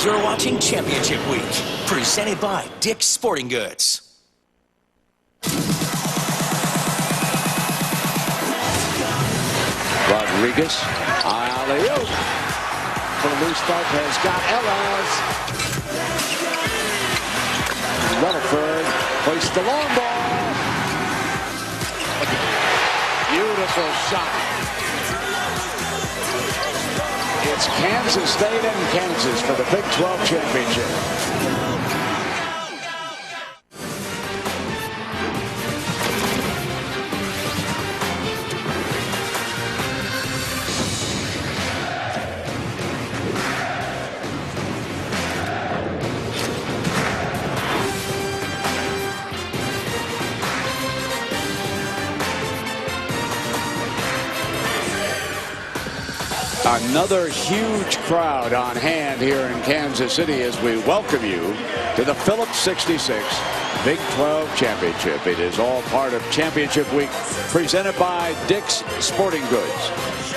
You're watching Championship Week, presented by Dick's Sporting Goods. Rodriguez, alley-oop. For the loose start has got Ellis. Rutherford placed the long ball. Beautiful shot. It's Kansas State and Kansas for the Big 12 championship. Another huge crowd on hand here in Kansas City as we welcome you to the Phillips 66 Big 12 Championship. It is all part of Championship Week, presented by Dick's Sporting Goods.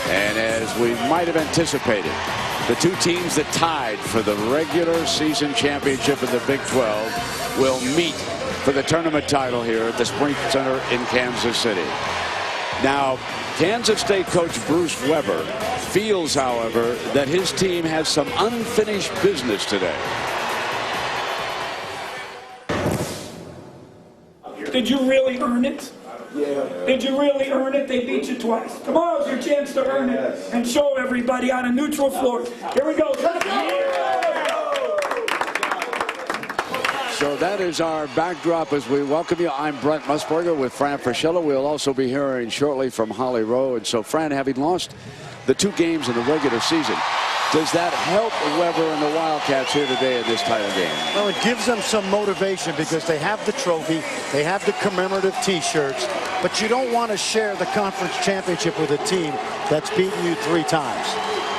And as we might have anticipated, the two teams that tied for the regular season championship in the Big 12 will meet for the tournament title here at the Sprint Center in Kansas City. Now, Kansas State coach Bruce Weber feels, however, that his team has some unfinished business today. Did you really earn it? Yeah. Did you really earn it? They beat you twice. Tomorrow's your chance to earn it and show everybody on a neutral floor. Here we go. So that is our backdrop as we welcome you. I'm Brent Musburger with Fran Fraschilla. We'll also be hearing shortly from Holly Rowe. And so, Fran, having lost the two games in the regular season, does that help Weber and the Wildcats here today in this title game? Well, it gives them some motivation because they have the trophy, they have the commemorative T-shirts, but you don't want to share the conference championship with a team that's beaten you 3 times.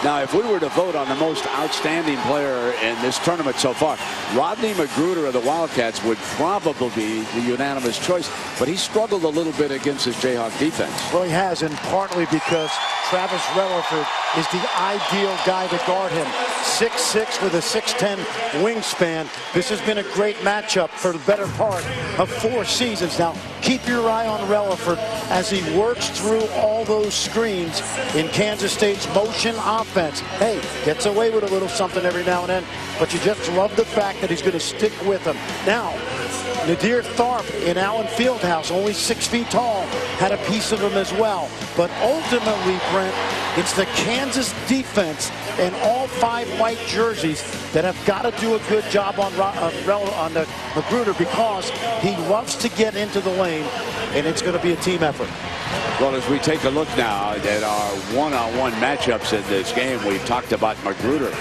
Now, if we were to vote on the most outstanding player in this tournament so far, Rodney Magruder of the Wildcats would probably be the unanimous choice, but he struggled a little bit against his Jayhawk defense. Well, he has, and partly because Travis Rutherford is the ideal guy to guard him. 6'6" with a 6'10" wingspan. This has been a great matchup for the better part of 4 seasons. Now, keep your eye on Rutherford as he works through all those screens in Kansas State's motion offense. Hey, gets away with a little something every now and then, but you just love the fact that he's going to stick with them. Now, Nadir Tharp in Allen Fieldhouse, only 6 feet tall, had a piece of him as well. But ultimately, Brent, it's the Kansas defense and all 5 white jerseys that have got to do a good job on the Magruder, because he loves to get into the lane, and it's going to be a team effort. Well, as we take a look now at our one-on-one matchups in this game, we've talked about Magruder.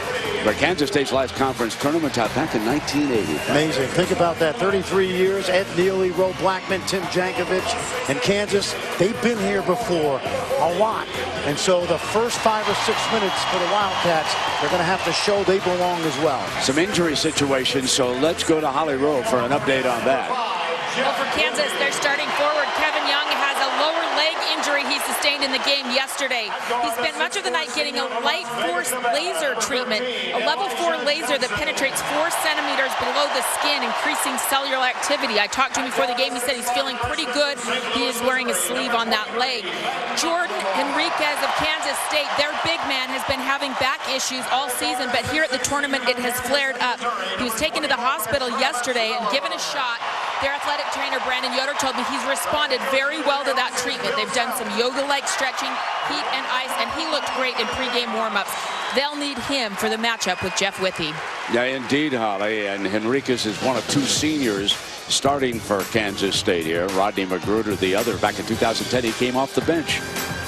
But Kansas State's last conference tournament top back in 1980. Amazing. Think about that. 33 years. Ed Neely, Roe Blackman, Tim Jankovich, and Kansas. They've been here before a lot. And so the first 5 or 6 minutes for the Wildcats, they're going to have to show they belong as well. Some injury situations, so let's go to Holly Rowe for an update on that. Well, for Kansas, their starting forward, Kevin Young, has a lower leg injury he sustained in the game yesterday. He spent much of the night getting a light force laser treatment, a level 4 laser that penetrates 4 centimeters below the skin, increasing cellular activity. I talked to him before the game. He said he's feeling pretty good. He is wearing a sleeve on that leg. Jordan Henriquez of Kansas State, their big man, has been having back issues all season, but here at the tournament it has flared up. He was taken to the hospital yesterday and given a shot. Their athletic trainer, Brandon Yoder, told me he's responded very well to that treatment. They've done some yoga-like stretching, heat and ice, and he looked great in pregame warm-ups. They'll need him for the matchup with Jeff Withey. Yeah, indeed, Holly. And Henriquez is one of 2 seniors starting for Kansas State here. Rodney Magruder, the other. Back in 2010, he came off the bench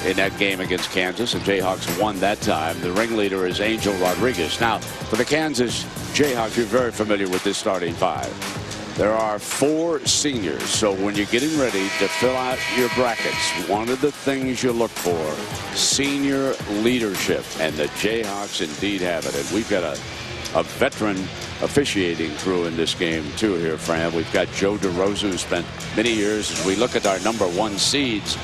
in that game against Kansas, and Jayhawks won that time. The ringleader is Angel Rodriguez. Now, for the Kansas Jayhawks, you're very familiar with this starting 5. There are 4 seniors, so when you're getting ready to fill out your brackets, one of the things you look for, senior leadership, and the Jayhawks indeed have it. And we've got a veteran officiating crew in this game too here, Fran. We've got Joe DeRosa, who spent many years. As we look at our number 1 seeds,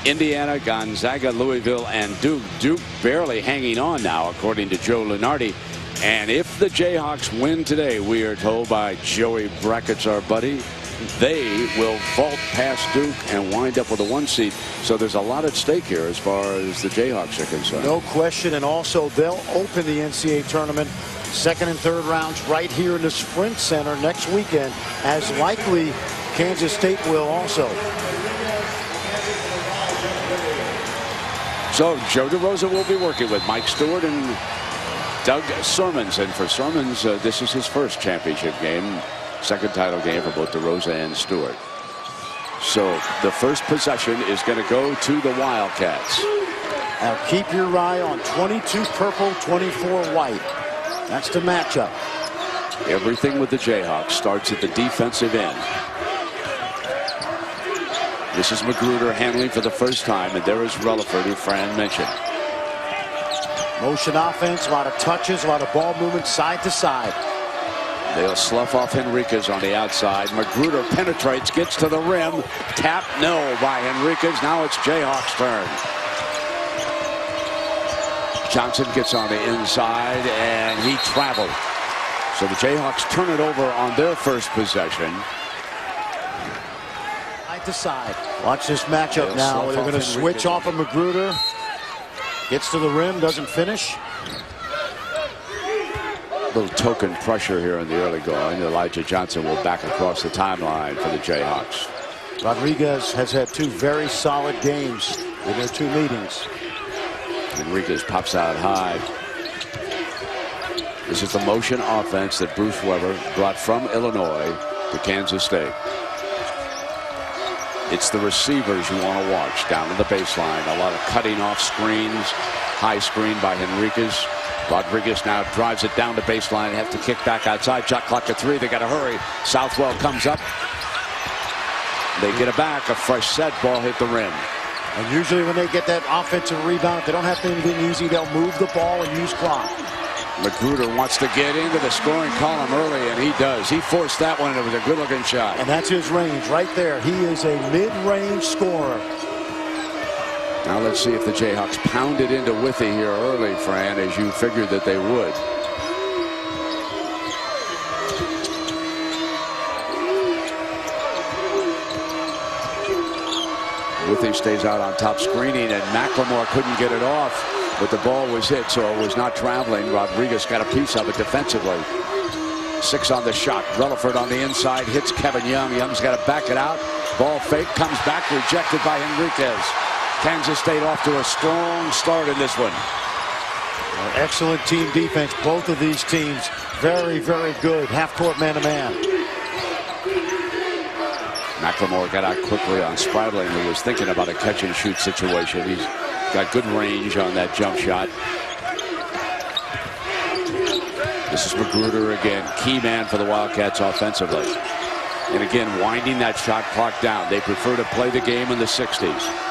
Indiana, Gonzaga, Louisville, and Duke. Duke barely hanging on now, according to Joe Lunardi. And if the Jayhawks win today, we are told by Joey Brackett's our buddy, they will vault past Duke and wind up with a 1 seed. So there's a lot at stake here as far as the Jayhawks are concerned. No question. And also they'll open the NCAA tournament second and third rounds right here in the Sprint Center next weekend, as likely Kansas State will also. So Joe DeRosa will be working with Mike Stewart and Doug Sermons. And for Sermons, this is his first championship game, second title game for both DeRosa and Stewart. So the first possession is going to go to the Wildcats. Now keep your eye on 22 purple, 24 white. That's the matchup. Everything with the Jayhawks starts at the defensive end. This is Magruder handling for the first time, and there is Relaford, who Fran mentioned. Motion offense, a lot of touches, a lot of ball movement side to side. They'll slough off Henriquez on the outside. Magruder penetrates, gets to the rim. Tap, no, by Henriquez. Now it's Jayhawks' turn. Johnson gets on the inside, and he traveled. So the Jayhawks turn it over on their first possession. Side to side. Watch this matchup now. They're going to switch off of Magruder. Gets to the rim, doesn't finish. A little token pressure here in the early going. Elijah Johnson will back across the timeline for the Jayhawks. Rodriguez has had 2 very solid games in their 2 meetings. Henriquez pops out high. This is the motion offense that Bruce Weber brought from Illinois to Kansas State. It's the receivers you want to watch down to the baseline. A lot of cutting off screens. High screen by Henriquez. Rodriguez now drives it down the baseline. Have to kick back outside. Shot clock at 3. They got to hurry. Southwell comes up. They get it back. A fresh set. Ball hit the rim. And usually when they get that offensive rebound, if they don't have anything easy, they'll move the ball and use clock. Magruder wants to get into the scoring column early, and he does. He forced that one, and it was a good-looking shot. And that's his range right there. He is a mid-range scorer. Now let's see if the Jayhawks pounded into Withey here early, Fran, as you figured that they would. Withey stays out on top screening, and McLemore couldn't get it off. But the ball was hit, so it was not traveling. Rodriguez got a piece of it defensively. 6 on the shot. Relaford on the inside hits Kevin Young. Young's got to back it out. Ball fake comes back, rejected by Henriquez. Kansas State off to a strong start in this one. Excellent team defense. Both of these teams very, very good. Half-court man-to-man. McLemore got out quickly on Spradling, who was thinking about a catch-and-shoot situation. He's got good range on that jump shot. This is Magruder again, key man for the Wildcats offensively. And again, winding that shot clock down. They prefer to play the game in the 60s.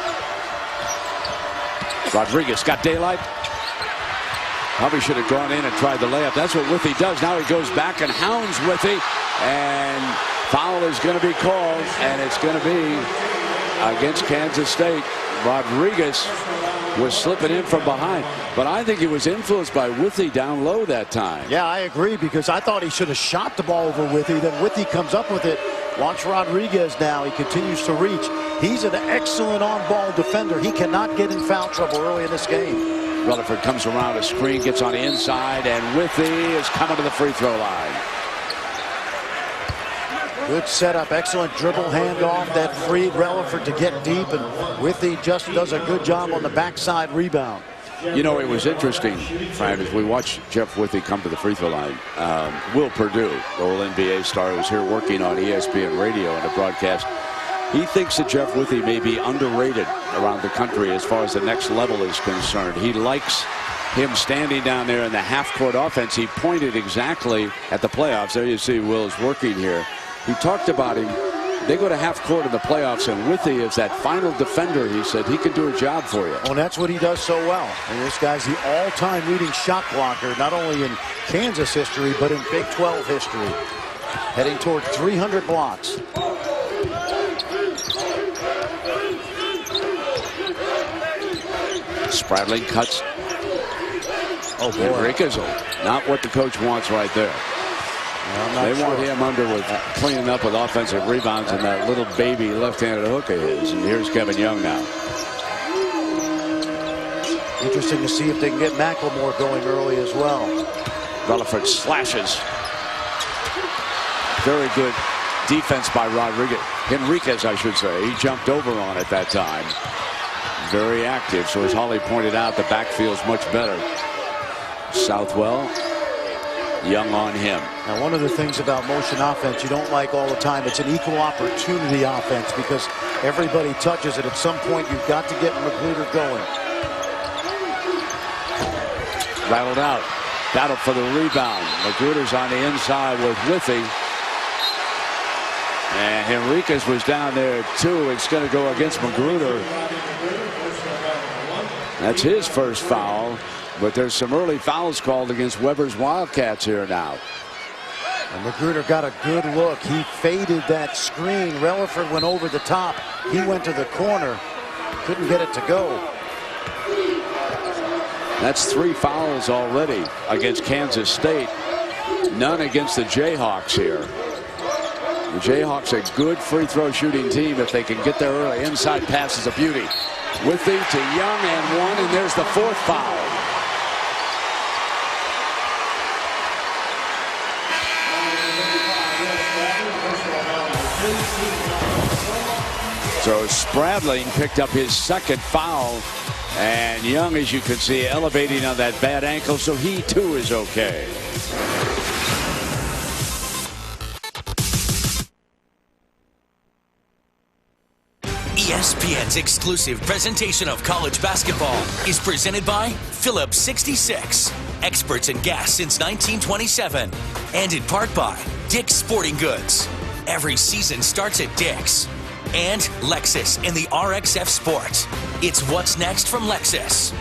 Rodriguez got daylight. Probably should have gone in and tried the layup. That's what Withey does. Now he goes back and hounds Withey. And foul is going to be called. And it's going to be against Kansas State. Rodriguez was slipping in from behind. But I think he was influenced by Withey down low that time. Yeah, I agree, because I thought he should have shot the ball over Withey. Then Withey comes up with it. Watch Rodriguez now. He continues to reach. He's an excellent on-ball defender. He cannot get in foul trouble early in this game. Relaford comes around a screen, gets on the inside, and Withey is coming to the free throw line. Good setup, excellent dribble handoff that freed Relaford to get deep, and Withey just does a good job on the backside rebound. You know, it was interesting, Fran, as we watched Jeff Withey come to the free throw line. Will Perdue, the old NBA star, who's here working on ESPN radio and a broadcast. He thinks that Jeff Withey may be underrated around the country as far as the next level is concerned. He likes him standing down there in the half-court offense. He pointed exactly at the playoffs. There you see Will is working here. He talked about him. They go to half court in the playoffs, and Withey is that final defender. He said he can do a job for you. Well, that's what he does so well. And this guy's the all-time leading shot blocker, not only in Kansas history, but in Big 12 history. Heading toward 300 blocks. Spradling cuts. Oh, boy. Enriquez, not what the coach wants right there. They want him under with cleaning up with offensive rebounds and that little baby left-handed hook of his. And here's Kevin Young now. Interesting to see if they can get McLemore going early as well. Relaford slashes. Very good defense by Enriquez, I should say. He jumped over on it that time. Very active. So as Holly pointed out, the backfield's much better. Southwell, Young on him. Now, one of the things about motion offense you don't like all the time, it's an equal opportunity offense because everybody touches it. At some point, you've got to get Magruder going. Rattled out. Battle for the rebound. Magruder's on the inside with Withy. And Henriquez was down there too. It's going to go against Magruder. That's his first foul. But there's some early fouls called against Weber's Wildcats here now. And Magruder got a good look. He faded that screen. Relaford went over the top. He went to the corner. Couldn't get it to go. That's 3 fouls already against Kansas State. None against the Jayhawks here. The Jayhawks a good free throw shooting team if they can get there early. Inside pass is a beauty. Withy to Young and 1, and there's the 4th foul. So Spradling picked up his 2nd foul, and Young, as you can see, elevating on that bad ankle, so he too is okay. ESPN's exclusive presentation of college basketball is presented by Phillips 66, experts in gas since 1927, and in part by Dick's Sporting Goods. Every season starts at Dick's. And Lexus in the RXF Sport. It's what's next from Lexus.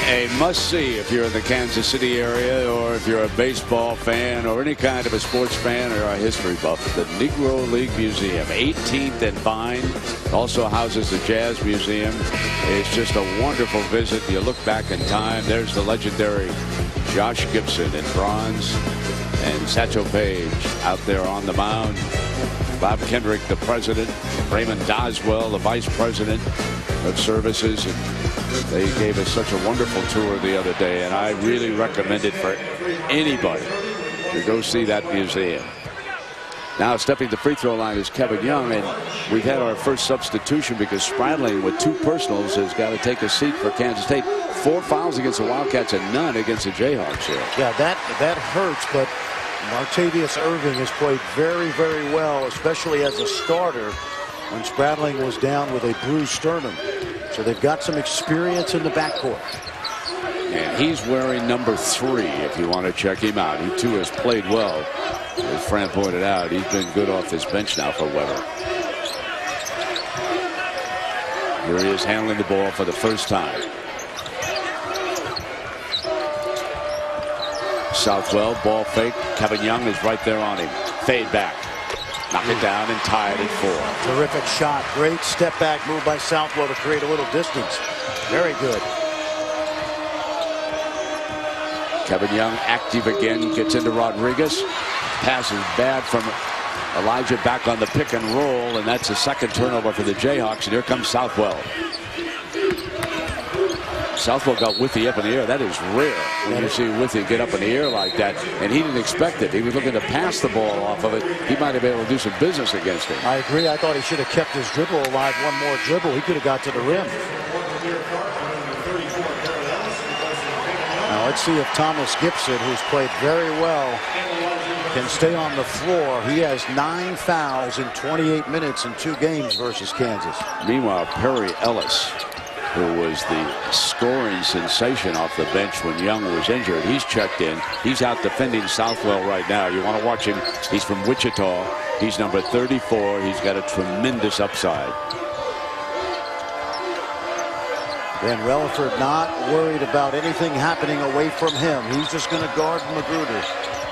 A must-see if you're in the Kansas City area or if you're a baseball fan or any kind of a sports fan or a history buff. The Negro League Museum, 18th and Vine, also houses the Jazz Museum. It's just a wonderful visit. You look back in time, there's the legendary Josh Gibson in bronze and Satchel Paige out there on the mound. Bob Kendrick, the president, Raymond Doswell, the vice president of services. And they gave us such a wonderful tour the other day, and I really recommend it for anybody to go see that museum. Now stepping to the free throw line is Kevin Young, and we've had our first substitution because Spradling with 2 personals has got to take a seat for Kansas State. 4 fouls against the Wildcats and none against the Jayhawks here. Yeah, that hurts, but Martavius Irving has played very, very well, especially as a starter when Spradling was down with a bruised sternum. So they've got some experience in the backcourt. And he's wearing number 3 if you want to check him out. He too has played well. As Fran pointed out, he's been good off this bench now for Weber. Here he is handling the ball for the first time. Southwell, ball fake. Kevin Young is right there on him. Fade back. Knock it down and tie it at 4. Terrific shot. Great step back move by Southwell to create a little distance. Very good. Kevin Young active again. Gets into Rodriguez. Pass is bad from Elijah back on the pick and roll. And that's the 2nd turnover for the Jayhawks. And here comes Southwell. Southwell got Withy up in the air. That is rare when you see Withy get up in the air like that. And he didn't expect it. He was looking to pass the ball off of it. He might have been able to do some business against him. I agree. I thought he should have kept his dribble alive. One more dribble. He could have got to the rim. Now let's see if Thomas Gibson, who's played very well, can stay on the floor. He has 9 fouls in 28 minutes in 2 games versus Kansas. Meanwhile, Perry Ellis, who was the scoring sensation off the bench when Young was injured, he's checked in. He's out defending Southwell right now. You want to watch him. He's from Wichita. He's number 34. He's got a tremendous upside. And Relaford not worried about anything happening away from him. He's just going to guard Magruder.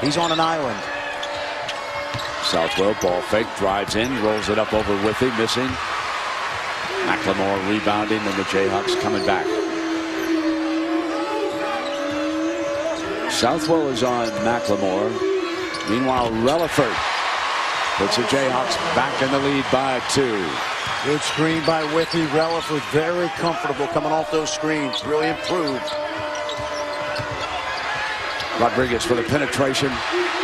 He's on an island. Southwell, ball fake, drives in, rolls it up over Withy, missing. McLemore rebounding, and the Jayhawks coming back. Southwell is on McLemore. Meanwhile, Relaford puts the Jayhawks back in the lead by 2. Good screen by Withy. Relaford very comfortable coming off those screens. Really improved. Rodriguez for the penetration.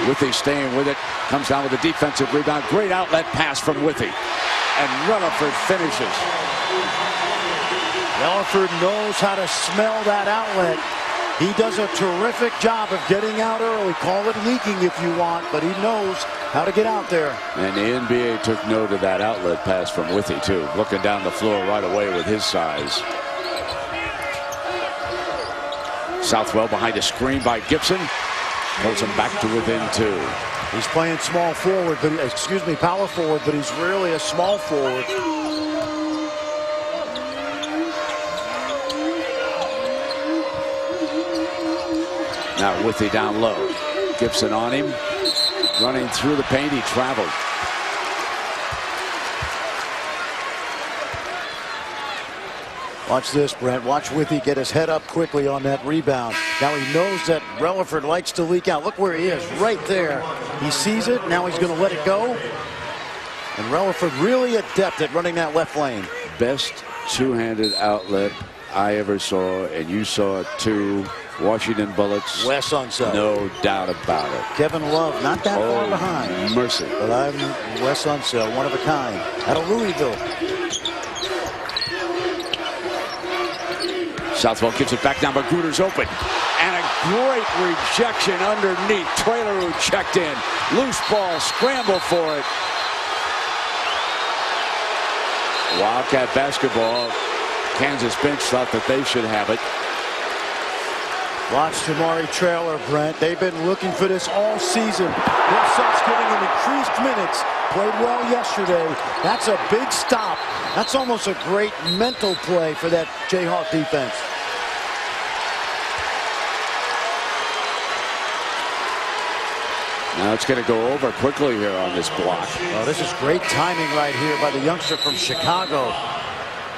Withy staying with it. Comes down with a defensive rebound. Great outlet pass from Withy. And Relaford finishes. Relaford knows how to smell that outlet. He does a terrific job of getting out early. Call it leaking if you want, but he knows how to get out there. And the NBA took note of that outlet pass from Withy, too. Looking down the floor right away with his size. Southwell behind a screen by Gibson. Pulls him back to within 2. He's playing small forward, but power forward, but he's really a small forward. Now Withy down low. Gibson on him. Running through the paint. He traveled. Watch this, Brent. Watch Withy get his head up quickly on that rebound. Now he knows that Relaford likes to leak out. Look where he is, right there. He sees it. Now he's going to let it go. And Relaford really adept at running that left lane. Best two-handed outlet I ever saw, and you saw it too. Washington Bullets. Wes Unseld. No doubt about it. Kevin Love, not that far behind. Mercy. But I'm Wes Unseld, one of a kind. Out of Louisville. Southwell gets it back down, but Gruder's open. And a great rejection underneath. Traylor who checked in. Loose ball, scramble for it. Wildcat basketball. Kansas bench thought that they should have it. Watch Jamari Traylor, Brent. They've been looking for this all season. Bill Self's giving him increased minutes. Played well yesterday. That's a big stop. That's almost a great mental play for that Jayhawk defense. Now it's going to go over quickly here on this block. Oh, this is great timing right here by the youngster from Chicago.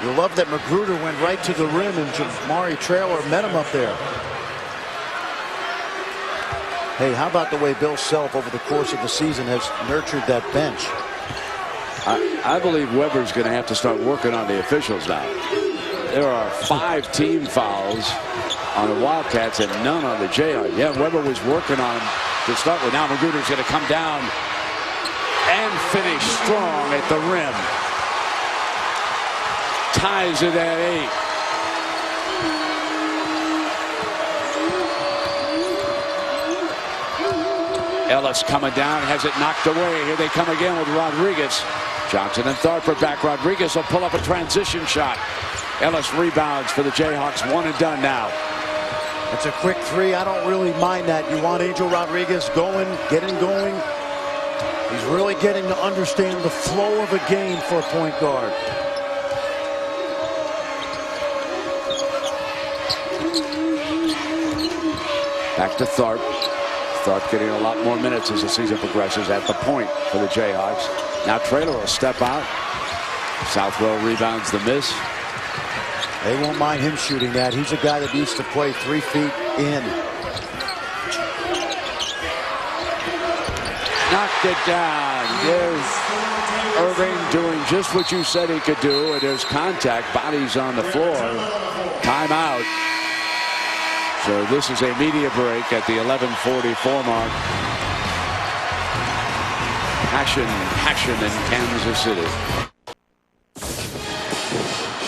You love that Magruder went right to the rim and Jamari Traylor met him up there. Hey, how about the way Bill Self over the course of the season has nurtured that bench? I believe Weber's going to have to start working on the officials now. There are 5 team fouls on the Wildcats and none on the Jayhawks. Yeah, Weber was working on them to start with. Now Magruder's going to come down and finish strong at the rim. Ties it at 8. Ellis coming down, has it knocked away. Here they come again with Rodriguez. Johnson and Tharp are back. Rodriguez will pull up a transition shot. Ellis rebounds for the Jayhawks. One and done now. It's a quick 3. I don't really mind that. You want Angel Rodriguez going, getting going. He's really getting to understand the flow of a game for a point guard. Back to Tharp. Tharp getting a lot more minutes as the season progresses at the point for the Jayhawks. Now Traylor will step out. Southwell rebounds the miss. They won't mind him shooting that. He's a guy that needs to play 3 feet in. Knocked it down. There's Irving doing just what you said he could do. And there's contact. Bodies on the floor. Timeout. So this is a media break at the 11:44 mark. Passion in Kansas City.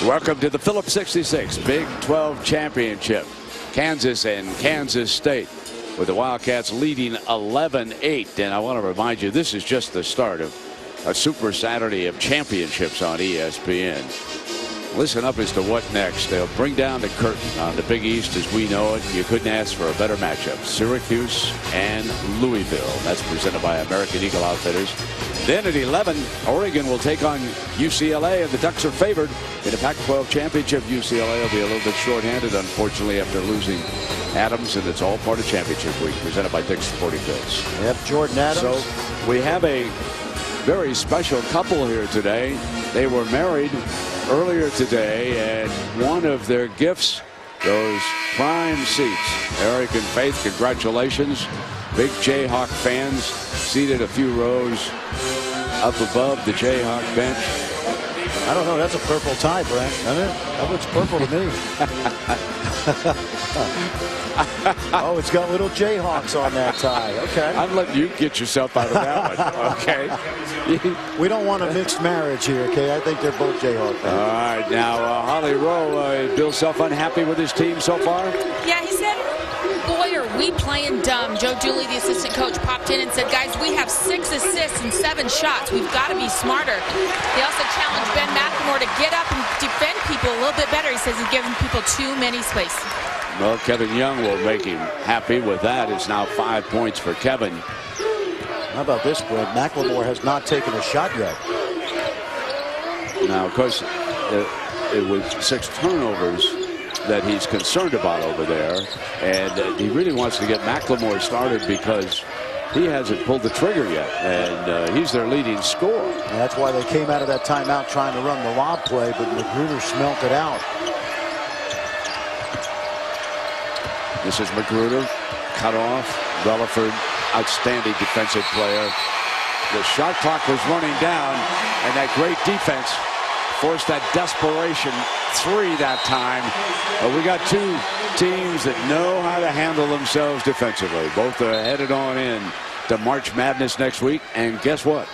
Welcome to the Phillips 66 Big 12 Championship. Kansas and Kansas State with the Wildcats leading 11-8. And I want to remind you, this is just the start of a Super Saturday of championships on ESPN. Listen up as to what next. They'll bring down the curtain on the Big East as we know it. You couldn't ask for a better matchup. Syracuse and Louisville. That's presented by American Eagle Outfitters. Then at 11, Oregon will take on UCLA, and the Ducks are favored in the Pac-12 championship. UCLA will be a little bit shorthanded, unfortunately, after losing Adams, and it's all part of championship week, presented by Dick's Sporting Goods. Yep, Jordan Adams. So we have a very special couple here today. They were married earlier today, and one of their gifts those prime seats. Eric and Faith, congratulations. Big Jayhawk fans seated a few rows up above the Jayhawk bench. I don't know. That's a purple tie, Brent. Isn't it? That looks purple to me. Oh, it's got little Jayhawks on that tie. Okay. I'm letting you get yourself out of that one. Okay. We don't want a mixed marriage here, okay? I think they're both Jayhawk fans. All right. Now, Holly Rowe, is Bill Self unhappy with his team so far? Yeah, he said, boy, are we playing dumb. Joe Dooley, the assistant coach, popped in and said, guys, we have 6 assists and 7 shots. We've got to be smarter. They also challenged Ben McLemore to get up and defend people a little bit better. He says he's giving people too many space. Well, Kevin Young will make him happy with that. It's now 5 points for Kevin. How about this, Brent? McLemore has not taken a shot yet. Now, of course, it was 6 turnovers that he's concerned about over there. And he really wants to get McLemore started because he hasn't pulled the trigger yet. And he's their leading scorer. And that's why they came out of that timeout trying to run the lob play, but Magruder smelt it out. This is Magruder, cut off. Relaford, outstanding defensive player. The shot clock was running down, and that great defense forced that desperation 3 that time. We got 2 teams that know how to handle themselves defensively. Both are headed on in to March Madness next week, and guess what?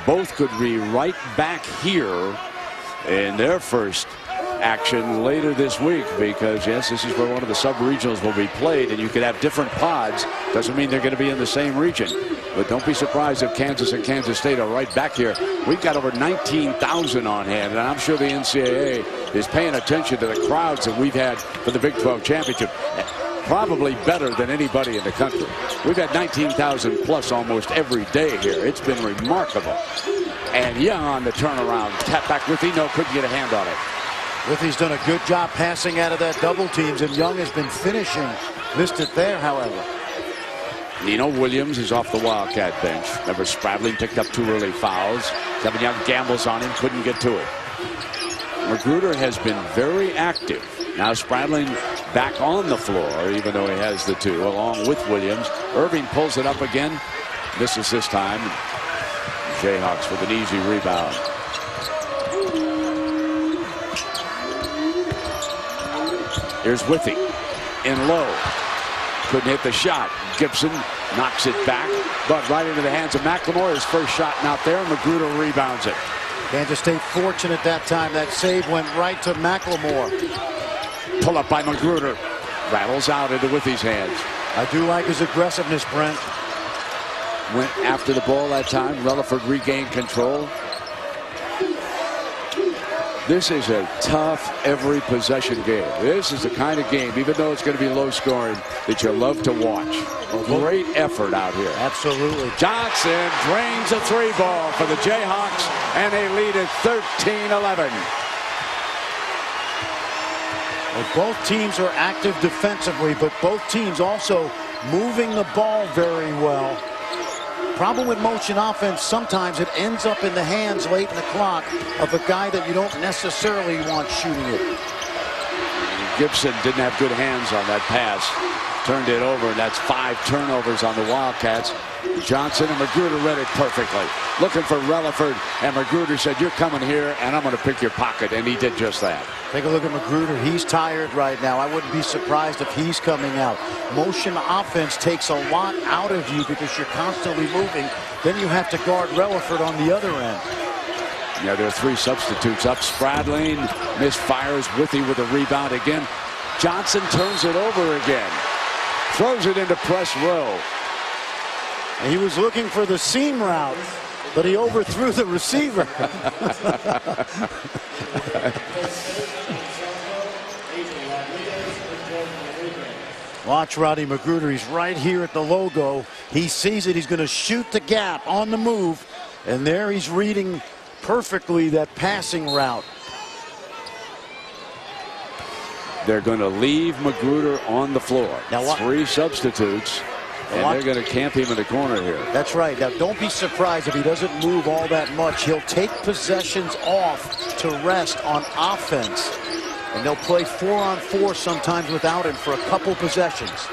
Both could be right back here in their first action later this week, because yes, this is where one of the sub-regionals will be played, and you could have different pods. Doesn't mean they're going to be in the same region, but don't be surprised if Kansas and Kansas State are right back here. We've got over 19,000 on hand, and I'm sure the NCAA is paying attention to the crowds that we've had for the Big 12 championship. Probably better than anybody in the country. We've had 19,000 plus almost every day here. It's been remarkable. And Young on the turnaround, tap back Withy, no, couldn't get a hand on it. Withy's done a good job passing out of that double teams, and Young has been finishing. Missed it there, however. Nino Williams is off the Wildcat bench. Remember, Spradling picked up 2 early fouls. Kevin Young gambles on him, couldn't get to it. Magruder has been very active. Now Spradling back on the floor, even though he has the 2, along with Williams. Irving pulls it up again. Misses this time. Jayhawks with an easy rebound. Here's Withy in low. Couldn't hit the shot. Gibson knocks it back, but right into the hands of McLemore. His first shot not there. Magruder rebounds it. Kansas State fortunate that time. That save went right to McLemore. Pull up by Magruder. Rattles out into Withy's hands. I do like his aggressiveness, Brent. Went after the ball that time. Relaford regained control. This is a tough every possession game. This is the kind of game, even though it's going to be low scoring, that you love to watch. Great effort out here. Absolutely. Johnson drains a 3 ball for the Jayhawks, and they lead at 13-11. Well, both teams are active defensively, but both teams also moving the ball very well. Problem with motion offense, sometimes it ends up in the hands late in the clock of a guy that you don't necessarily want shooting it. Gibson didn't have good hands on that pass. Turned it over, and that's 5 turnovers on the Wildcats. Johnson and Magruder read it perfectly. Looking for Relaford, and Magruder said, you're coming here, and I'm going to pick your pocket, and he did just that. Take a look at Magruder. He's tired right now. I wouldn't be surprised if he's coming out. Motion offense takes a lot out of you because you're constantly moving. Then you have to guard Relaford on the other end. Yeah, there are 3 substitutes up. Spradling misfires. Withy with a rebound again. Johnson turns it over again. Throws it into press row. And he was looking for the seam route, but he overthrew the receiver. Watch Roddy Magruder. He's right here at the logo. He sees it. He's going to shoot the gap on the move. And there he's reading perfectly that passing route. They're going to leave Magruder on the floor. Now, 3 substitutes, and they're going to camp him in the corner here. That's right. Now, don't be surprised if he doesn't move all that much. He'll take possessions off to rest on offense. And they'll play 4-on-4 sometimes without him for a couple possessions.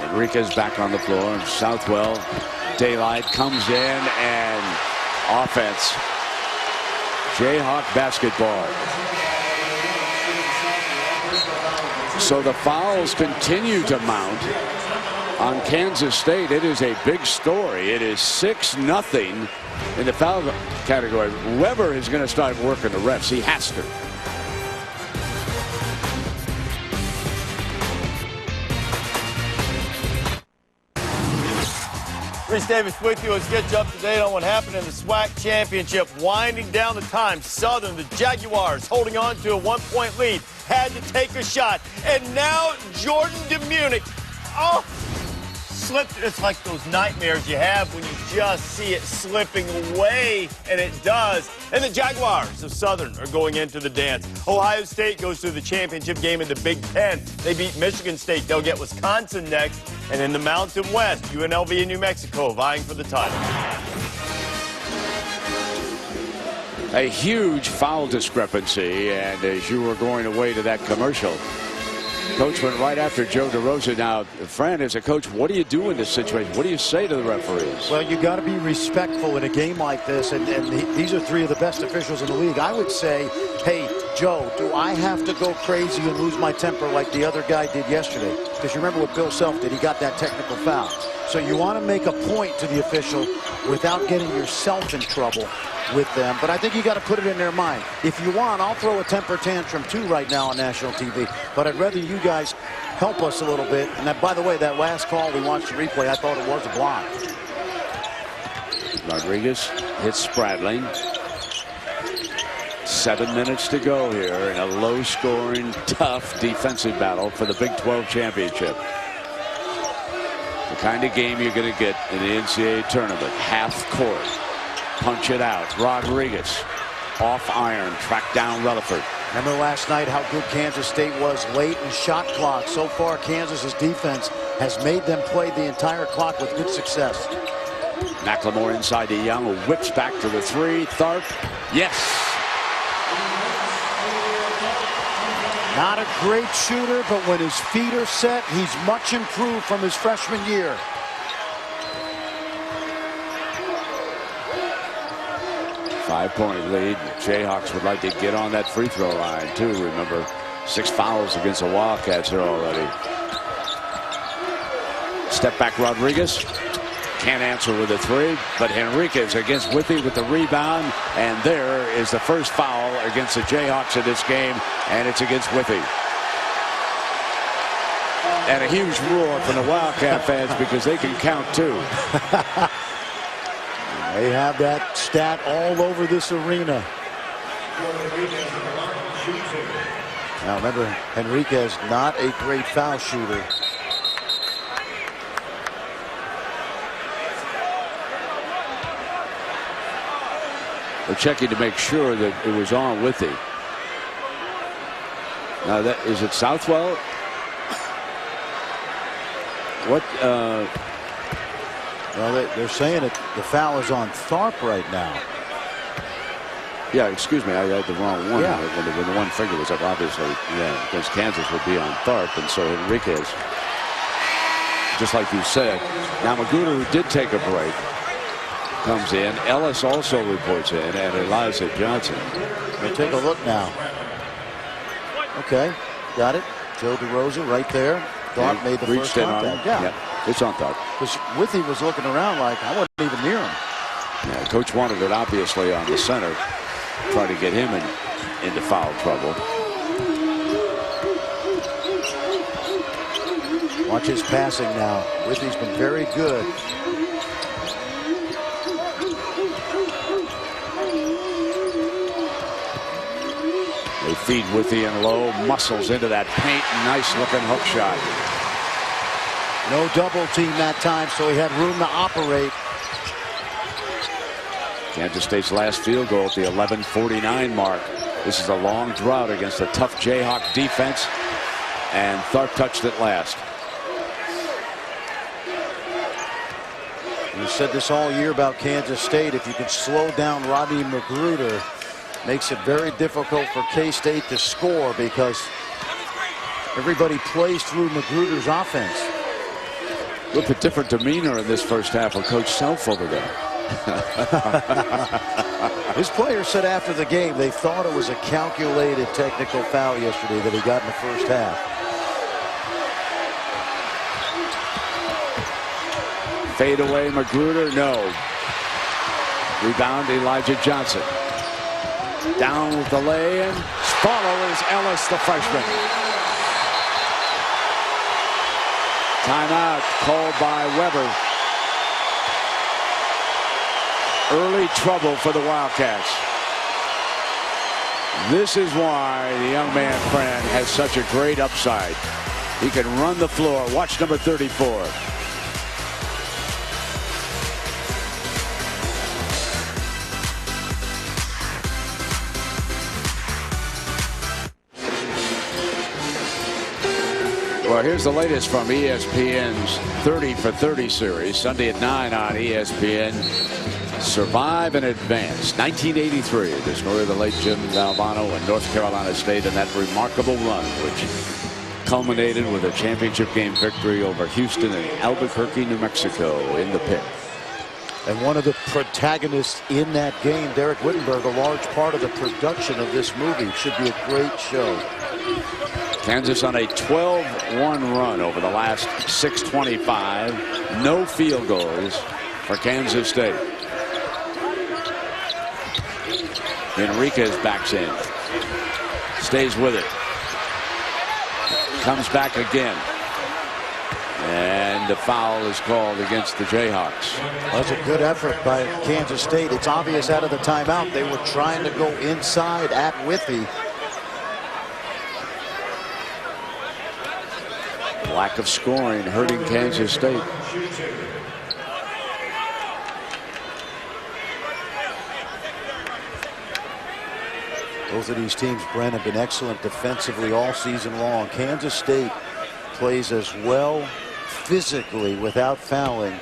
Enriquez back on the floor. And Southwell, daylight comes in and offense. Jayhawk basketball. So the fouls continue to mount on Kansas State. It is a big story. It is 6-0 in the foul category. Weber is going to start working the refs. He has to. Rhys Davis with you. Let's get you up to date on what happened in the SWAC championship. Winding down the time, Southern, the Jaguars, holding on to a 1-point lead, had to take a shot. And now Jordan DeMunich, slipped. It's like those nightmares you have when you just see it slipping away, and it does. And the Jaguars of Southern are going into the dance. Ohio State goes to the championship game in the Big Ten. They beat Michigan State. They'll get Wisconsin next. And in the Mountain West, UNLV and New Mexico vying for the title. A huge foul discrepancy, and as you were going away to that commercial, Coach went right after Joe DeRosa. Now, Fran, as a coach, what do you do in this situation? What do you say to the referees? Well, you got to be respectful in a game like this, and these are three of the best officials in the league. I would say, hey, Joe, do I have to go crazy and lose my temper like the other guy did yesterday? Because you remember what Bill Self did. He got that technical foul. So you want to make a point to the official without getting yourself in trouble with them. But I think you got to put it in their mind. If you want, I'll throw a temper tantrum too right now on national TV. But I'd rather you guys help us a little bit. And that, by the way, that last call we watched the replay, I thought it was a block. Rodriguez hits Spradling. 7 minutes to go here in a low-scoring, tough defensive battle for the Big 12 championship. The kind of game you're going to get in the NCAA tournament. Half court. Punch it out. Rodriguez off iron. Track down Rutherford. Remember last night how good Kansas State was late in shot clock. So far, Kansas's defense has made them play the entire clock with good success. McLemore inside to Young, who whips back to the three. Tharp. Yes. Not a great shooter, but when his feet are set, he's much improved from his freshman year. Five-point lead. Jayhawks would like to get on that free throw line, too. Remember, 6 fouls against the Wildcats here already. Step back Rodriguez. Can't answer with a three, but Henriquez against Withy with the rebound, and there is the first foul against the Jayhawks in this game, and it's against Withy. And a huge roar from the Wildcat fans because they can count too. They have that stat all over this arena. Now remember, Henriquez not a great foul shooter. They're checking to make sure that it was on Withy. Now, that is it Southwell? What? Well, they're saying that the foul is on Tharp right now. Yeah, excuse me, I had the wrong one. Yeah. When the one finger was up, obviously, yeah, against Kansas would be on Tharp, and so Henriquez, just like you said. Now, Magruder, who did take a break, comes in. Ellis also reports in, and Eliza Johnson. We'll take a look now. Okay, got it. Joe DeRosa right there. Tharp made the first contact. Yeah, it's on Tharp. Because Withy was looking around like I wasn't even near him. Yeah, coach wanted it obviously on the center, try to get him into foul trouble. Watch his passing now. Withy's been very good. They feed Withy in low, muscles into that paint. Nice looking hook shot. No double team that time, so he had room to operate. Kansas State's last field goal at the 11:49 mark. This is a long drought against a tough Jayhawk defense, and Tharp touched it last. We said this all year about Kansas State. If you could slow down Rodney Magruder, makes it very difficult for K-State to score because everybody plays through Magruder's offense. A little bit different demeanor in this first half of Coach Self over there. His players said after the game they thought it was a calculated technical foul yesterday that he got in the first half. Fade away Magruder, no. Rebound Elijah Johnson. Down with the lay-in. Follow is Ellis, the freshman. Timeout called by Weber. Early trouble for the Wildcats. This is why the young man, Fran, has such a great upside. He can run the floor. Watch number 34. Well, here's the latest from ESPN's 30 for 30 series. Sunday at 9 on ESPN. Survive and Advance. 1983. The story of the late Jim Valvano and North Carolina State and that remarkable run, which culminated with a championship game victory over Houston and Albuquerque, New Mexico in the pit. And one of the protagonists in that game, Derek Wittenberg, a large part of the production of this movie. It should be a great show. Kansas on a 12-1 run over the last 6:25. No field goals for Kansas State. Enriquez backs in. Stays with it. Comes back again. And the foul is called against the Jayhawks. That's a good effort by Kansas State. It's obvious out of the timeout they were trying to go inside at Withey. Lack of scoring hurting Kansas State. Both of these teams, Brent, have been excellent defensively all season long. Kansas State plays as well physically without fouling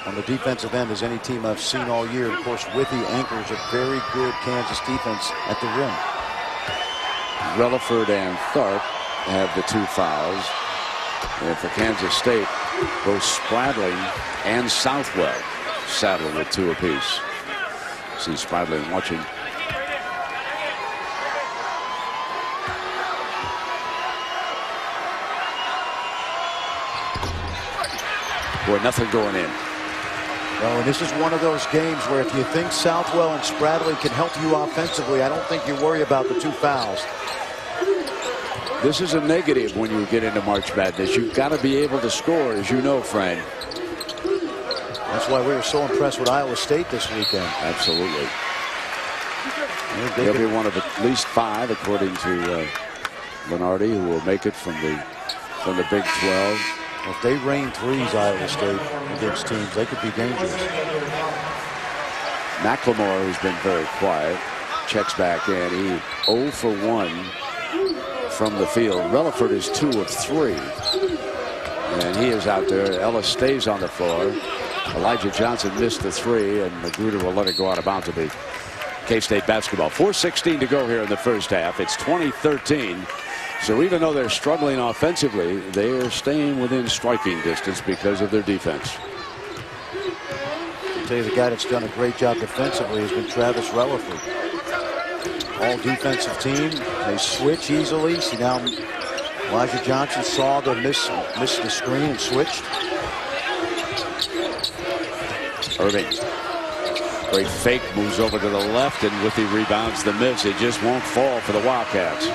on the defensive end as any team I've seen all year. Of course, Withey anchors a very good Kansas defense at the rim. Relaford and Tharp have the 2 fouls. And for Kansas State, both Spradling and Southwell saddled with 2 apiece. See Spradling watching. Boy, nothing going in. No, and this is one of those games where if you think Southwell and Spradling can help you offensively, I don't think you worry about the 2 fouls. This is a negative when you get into March Madness. You've got to be able to score, as you know, Frank. That's why we were so impressed with Iowa State this weekend. Absolutely. They'll be one of at least 5, according to Lenardi, who will make it from the Big 12. If they rain threes, Iowa State, against teams, they could be dangerous. McLemore, who's been very quiet, checks back in. He 0 for 1 from the field. Relaford is 2 of 3. And he is out there. Ellis stays on the floor. Elijah Johnson missed the 3, and Magruder will let it go out of bounds to be K-State basketball. 4:16 to go here in the first half. It's 20-13. So even though they're struggling offensively, they are staying within striking distance because of their defense. I'll tell you, the guy that's done a great job defensively has been Travis Relaford. All defensive team. They switch easily. See now, Elijah Johnson saw the miss the screen and switched. Irving. Great fake, moves over to the left, and Withey rebounds the miss. It just won't fall for the Wildcats.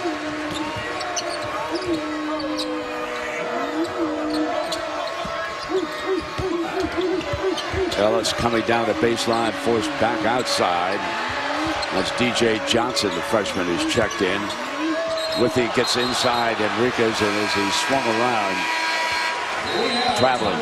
Ellis coming down the baseline, forced back outside. That's DJ Johnson, the freshman, who's checked in. Withey gets inside Enriquez, and as he swung around, traveling.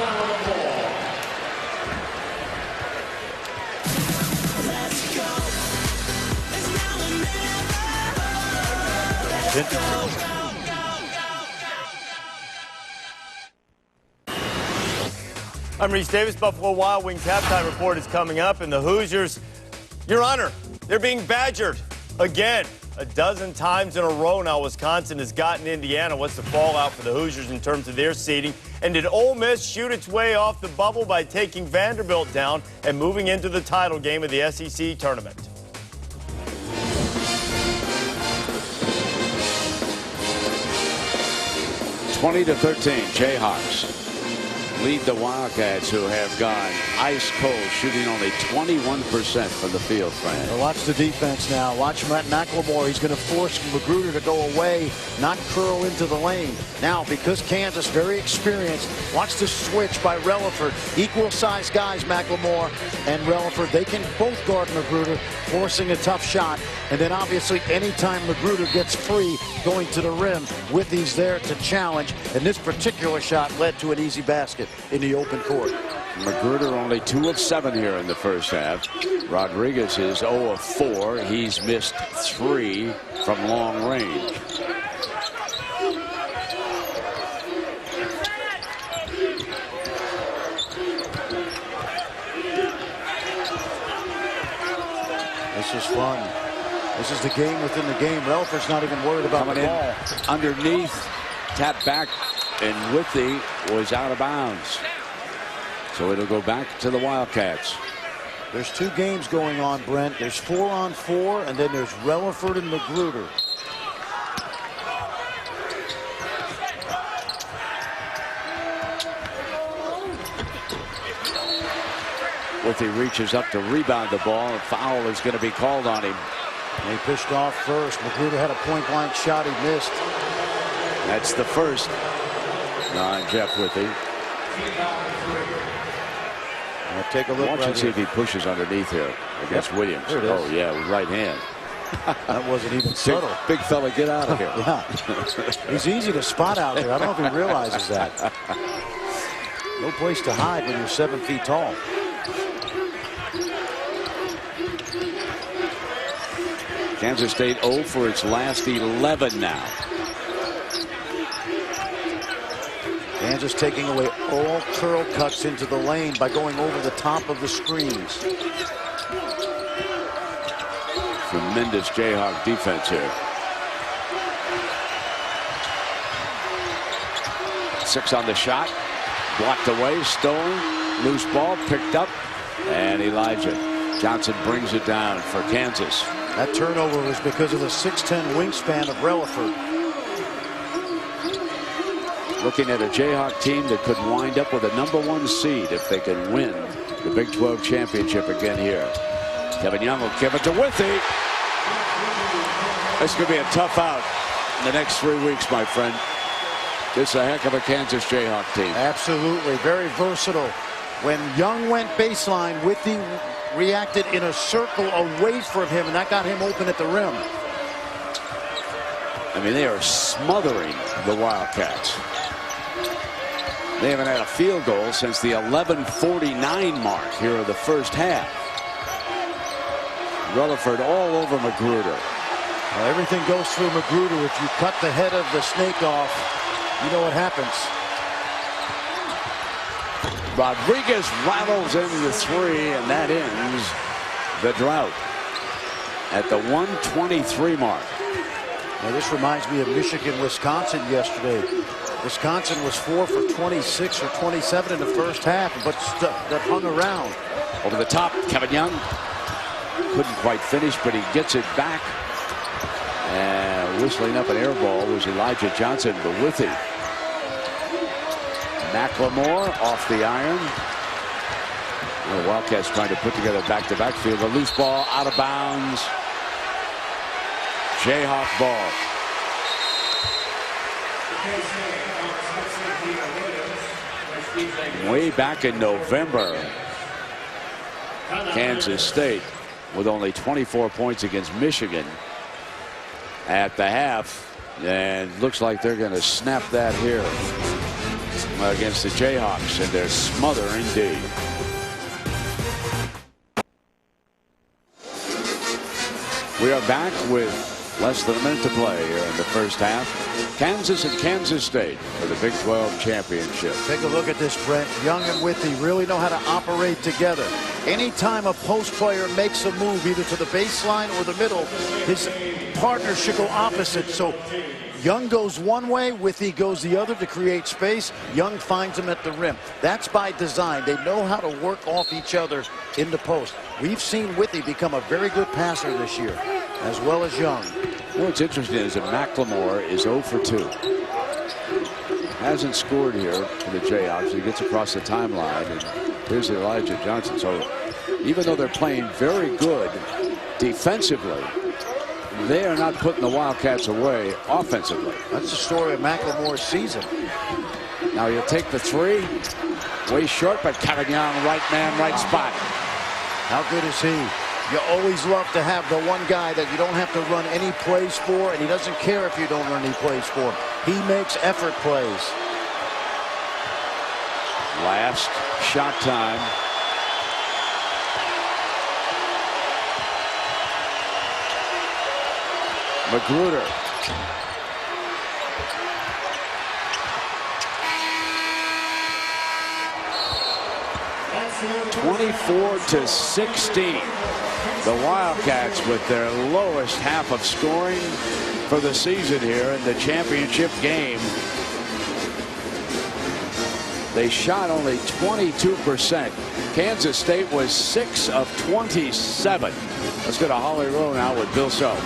I'm Reese Davis. Buffalo Wild Wings halftime report is coming up, and the Hoosiers, Your Honor, they're being badgered again. A dozen times in a row now, Wisconsin has gotten Indiana. What's the fallout for the Hoosiers in terms of their seeding? And did Ole Miss shoot its way off the bubble by taking Vanderbilt down and moving into the title game of the SEC tournament? (20-13), Jayhawks lead the Wildcats, who have gone ice cold, shooting only 21% from the field, Fran. Well, watch the defense now. Watch Matt McLemore. He's going to force Magruder to go away, not curl into the lane. Now, because Kansas very experienced, watch the switch by Relaford. Equal-sized guys, McLemore and Relaford. They can both guard Magruder, forcing a tough shot. And then, obviously, anytime Magruder gets free going to the rim, Withy's there to challenge. And this particular shot led to an easy basket in the open court. Magruder only 2 of 7 here in the first half. Rodriguez is 0 of 4. He's missed 3 from long range. This is fun. This is the game within the game. Relaford's not even worried about the ball. Underneath, tap back, and Withy was out of bounds. So it'll go back to the Wildcats. There's 2 games going on, Brent. There's 4-on-4, and then there's Relaford and Magruder. Withy reaches up to rebound the ball. A foul is going to be called on him. He pitched off first. Magruder had a point-blank shot. He missed. That's the first on Jeff Withy. Take a look. Watch and see if he pushes underneath here against Williams. Oh, yeah, with right hand. That wasn't even subtle. Big fella, get out of here. Yeah. He's easy to spot out there. I don't know if he realizes that. No place to hide when you're 7 feet tall. Kansas State 0 for its last 11 now. Kansas taking away all curl cuts into the lane by going over the top of the screens. Tremendous Jayhawk defense here. 6 on the shot. Blocked away, stolen, loose ball, picked up, and Elijah Johnson brings it down for Kansas. That turnover was because of the 6'10" wingspan of Relaford. Looking at a Jayhawk team that could wind up with a #1 seed if they can win the Big 12 championship again here. Kevin Young will give it to Withy. This could be a tough out in the next 3 weeks, my friend. This is a heck of a Kansas Jayhawk team. Absolutely. Very versatile. When Young went baseline, Withy reacted in a circle away from him, and that got him open at the rim. I mean, they are smothering the Wildcats. They haven't had a field goal since the 11:49 mark here of the first half. Relaford all over Magruder. Well, everything goes through Magruder. If you cut the head of the snake off, you know what happens. Rodriguez rattles in the 3, and that ends the drought at the 1:23 mark. Now, this reminds me of Michigan-Wisconsin yesterday. Wisconsin was 4 for 26 or 27 in the first half, but that hung around. Over the top, Kevin Young couldn't quite finish, but he gets it back. And whistling up an air ball was Elijah Johnson, but Withy. McLemore off the iron. The Wildcats trying to put together back-to-back field. A loose ball out of bounds. Jayhawk ball. Way back in November, Kansas State with only 24 points against Michigan at the half, and looks like they're going to snap that here against the Jayhawks, and they're smother indeed. We are back with Less than a minute to play here in the first half. Kansas and Kansas State for the Big 12 championship. Take a look at this, Brent. Young and Withy really know how to operate together. Anytime a post player makes a move either to the baseline or the middle, his partner should go opposite. So Young goes one way, Withy goes the other to create space. Young finds him at the rim. That's by design. They know how to work off each other in the post. We've seen Withy become a very good passer this year, as well as Young. What's interesting is that McLemore is 0 for 2. Hasn't scored here for the Jayhawks. He gets across the timeline, and here's Elijah Johnson. So even though they're playing very good defensively, they are not putting the Wildcats away offensively. That's the story of McLemore's season. Now he'll take the three. Way short, but Kevin Young, right man, right spot. How good is he? You always love to have the one guy that you don't have to run any plays for, and he doesn't care if you don't run any plays for him. He makes effort plays. Last shot time. Magruder. (24-16). The Wildcats with their lowest half of scoring for the season here in the championship game. They shot only 22%. Kansas State was 6 of 27. Let's go to Holly Rowe now with Bill Self.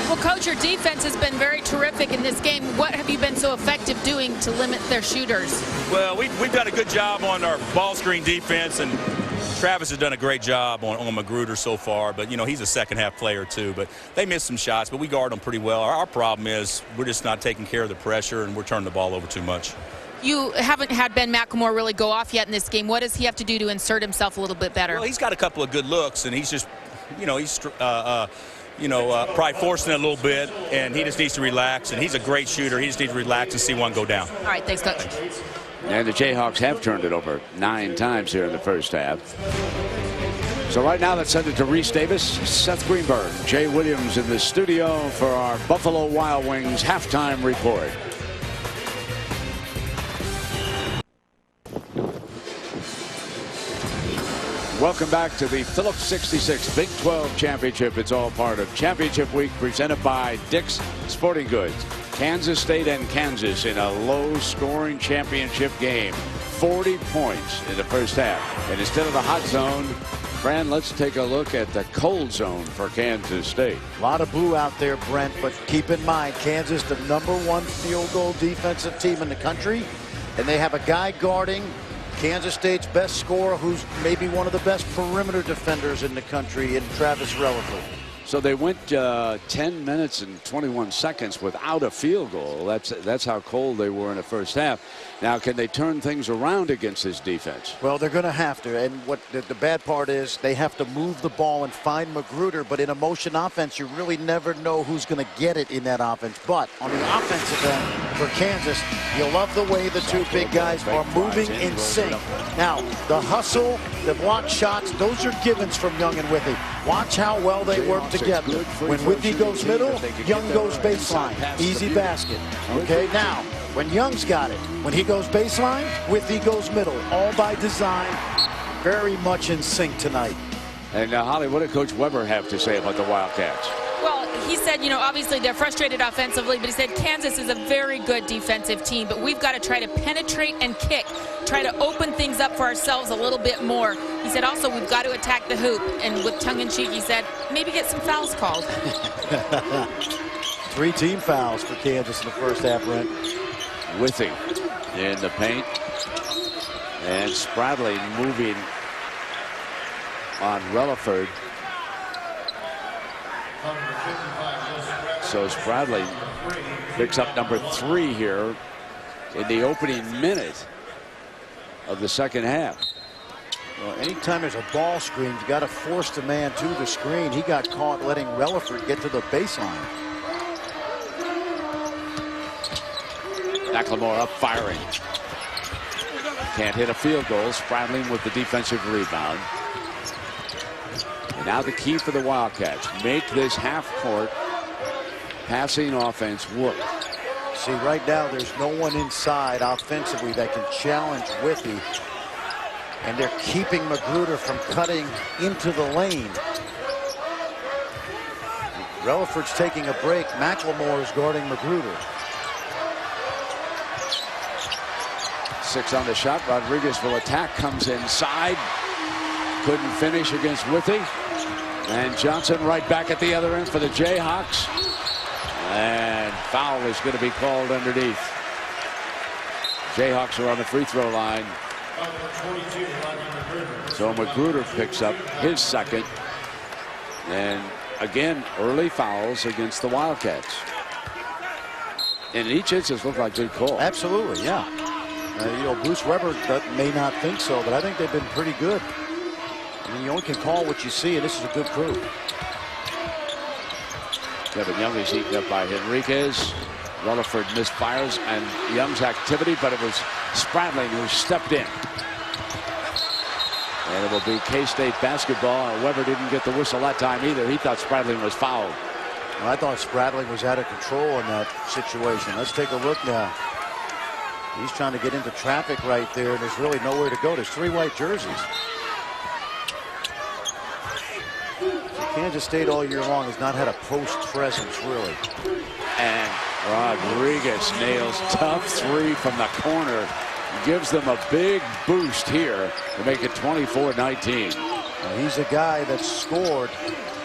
Well, Coach, your defense has been very terrific in this game. What have you been so effective doing to limit their shooters? Well, we've done a good job on our ball screen defense, and Travis has done a great job on Magruder so far. But, you know, he's a second-half player, too. But they missed some shots, but we guard them pretty well. Our problem is we're just not taking care of the pressure, and we're turning the ball over too much. You haven't had Ben McLemore really go off yet in this game. What does he have to do to insert himself a little bit better? Well, he's got a couple of good looks, and he's just, you know, he's probably forcing it a little bit, and he just needs to relax. And he's a great shooter. He just needs to relax and see one go down. All right, thanks, Coach. And the Jayhawks have turned it over 9 times here in the first half. So right now, let's send it to Reese Davis, Seth Greenberg, Jay Williams in the studio for our Buffalo Wild Wings halftime report. Welcome back to the Phillips 66 Big 12 Championship. It's all part of Championship Week presented by Dick's Sporting Goods. Kansas State and Kansas in a low-scoring championship game. 40 points in the first half. And instead of the hot zone, Fran, let's take a look at the cold zone for Kansas State. A lot of blue out there, Brent, but keep in mind, Kansas, the #1 field goal defensive team in the country, and they have a guy guarding Kansas State's best scorer, who's maybe one of the best perimeter defenders in the country, in Travis Relaford. So they went 10 minutes and 21 seconds without a field goal. That's how cold they were in the first half. Now, can they turn things around against this defense? Well, they're going to have to. And what the bad part is, they have to move the ball and find Magruder. But in a motion offense, you really never know who's going to get it in that offense. But on the offensive end for Kansas, you love the way the two big guys are moving in sync. Now, the hustle, the block shots, those are givens from Young and Withy. Watch how well they work together. When Withy goes middle, Young goes baseline. Easy basket. Okay, now, when Young's got it, when he goes baseline, Withy goes middle. All by design. Very much in sync tonight. And Holly, what did Coach Weber have to say about the Wildcats? Well, he said, you know, obviously they're frustrated offensively, but he said Kansas is a very good defensive team, but we've got to try to penetrate and kick, try to open things up for ourselves a little bit more. He said also we've got to attack the hoop, and with tongue-in-cheek, he said maybe get some fouls called. 3 team fouls for Kansas in the first half, Brent. Withy in the paint, and Spradley moving on Relaford. So Spradley picks up number 3 here in the opening minute of the second half. Well, anytime there's a ball screen, you got to force the man to the screen. He got caught letting Relaford get to the baseline. McLemore up firing. Can't hit a field goal. Spradling with the defensive rebound. And now the key for the Wildcats. Make this half court passing offense work. See, right now there's no one inside offensively that can challenge Withy. And they're keeping Magruder from cutting into the lane. Relaford's taking a break. McLemore is guarding Magruder. 6 on the shot. Rodriguez will attack. Comes inside. Couldn't finish against Withy. And Johnson right back at the other end for the Jayhawks. And foul is going to be called underneath. Jayhawks are on the free throw line. So Magruder picks up his second. And again, early fouls against the Wildcats. In each instance, look like good call. Absolutely, yeah. You know, Bruce Weber may not think so, but I think they've been pretty good. I mean, you only can call what you see, and this is a good crew. Kevin Young is eaten up by Henriquez. Relaford misfires and Young's activity, but it was Spradling who stepped in. And it will be K-State basketball. And Weber didn't get the whistle that time either. He thought Spradling was fouled. Well, I thought Spradling was out of control in that situation. Let's take a look now. He's trying to get into traffic right there, and there's really nowhere to go. There's 3 white jerseys. Kansas State all year long has not had a post presence, really. And Rodriguez nails tough 3 from the corner. Gives them a big boost here to make it 24-19. He's a guy that's scored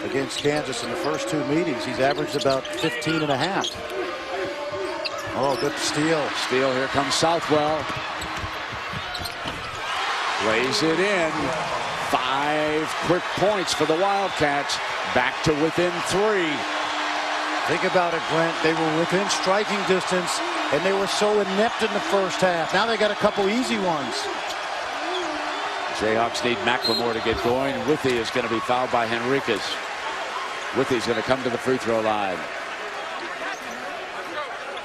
against Kansas in the first 2 meetings. He's averaged about 15.5. Oh, good steal. Steal, here comes Southwell. Lays it in. 5 quick points for the Wildcats. Back to within 3. Think about it, Brent. They were within striking distance, and they were so inept in the first half. Now they got a couple easy ones. Jayhawks need McLemore to get going. Withy is going to be fouled by Henriquez. Withy's going to come to the free throw line.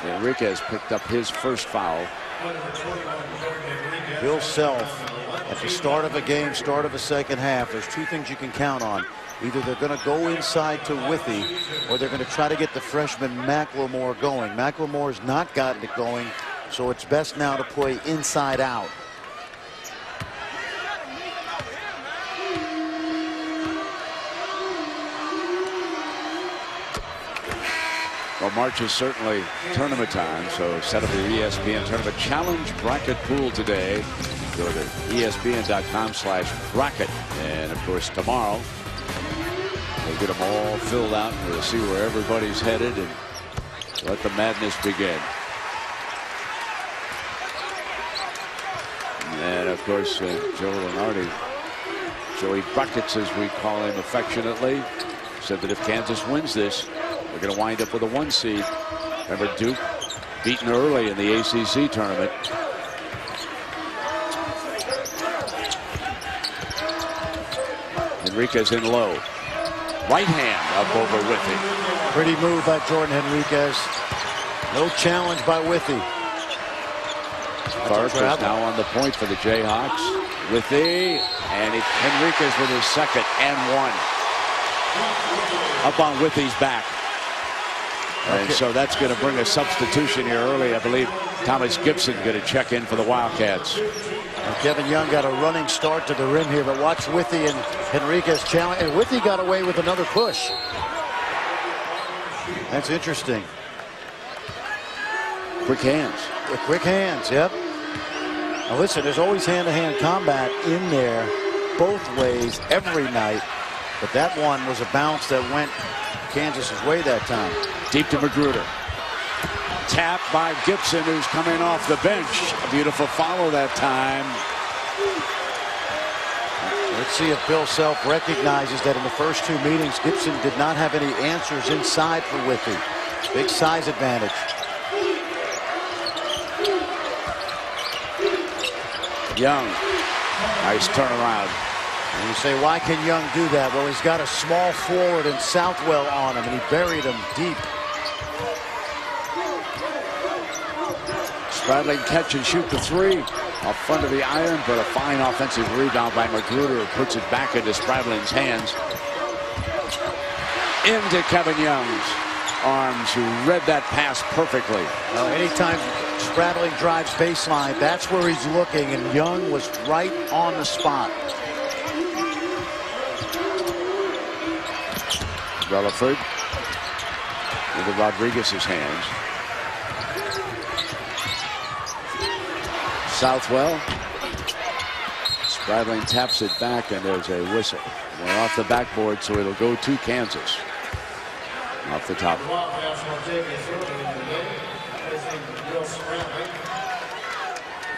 Henriquez picked up his first foul. Bill Self, at the start of a game, start of a second half, there's 2 things you can count on. Either they're going to go inside to Withy, or they're going to try to get the freshman McLemore going. McLemore's not gotten it going, so it's best now to play inside out. Well, March is certainly tournament time, so set up the ESPN Tournament Challenge bracket pool today. Go to ESPN.com/bracket. And, of course, tomorrow, we'll get them all filled out, and we'll see where everybody's headed and let the madness begin. And, of course, Joe Lenardi, Joey Buckets, as we call him affectionately, said that if Kansas wins this, we're going to wind up with a 1 seed. Remember, Duke beaten early in the ACC tournament. Henriquez in low. Right hand up over Withy. Pretty move by Jordan Henriquez. No challenge by Withy. Clark is now on the point for the Jayhawks. Withy, and Henriquez with his second and 1. Up on Withy's back. And so that's going to bring a substitution here early. I believe Thomas Gibson going to check in for the Wildcats. And Kevin Young got a running start to the rim here, but watch Withy and Henriquez challenge. And Withy got away with another push. That's interesting. Quick hands. Quick hands, yep. Now listen, there's always hand-to-hand combat in there both ways every night. But that one was a bounce that went Kansas's way that time. Deep to Magruder. Tap by Gibson, who's coming off the bench. A beautiful follow that time. Let's see if Bill Self recognizes that in the first 2 meetings, Gibson did not have any answers inside for Withy. Big size advantage. Young. Nice turnaround. And you say, why can Young do that? Well, he's got a small forward and Southwell on him, and he buried him deep. Spradling catch and shoot the 3 off front of the iron, but a fine offensive rebound by Magruder, who puts it back into Spradling's hands. Into Kevin Young's. arms who read that pass perfectly. Well, anytime Spradling drives baseline, that's where he's looking, and Young was right on the spot. Relaford into Rodriguez's hands. Southwell. Spradling taps it back, and there's a whistle. We're off the backboard, so it'll go to Kansas. Off the top.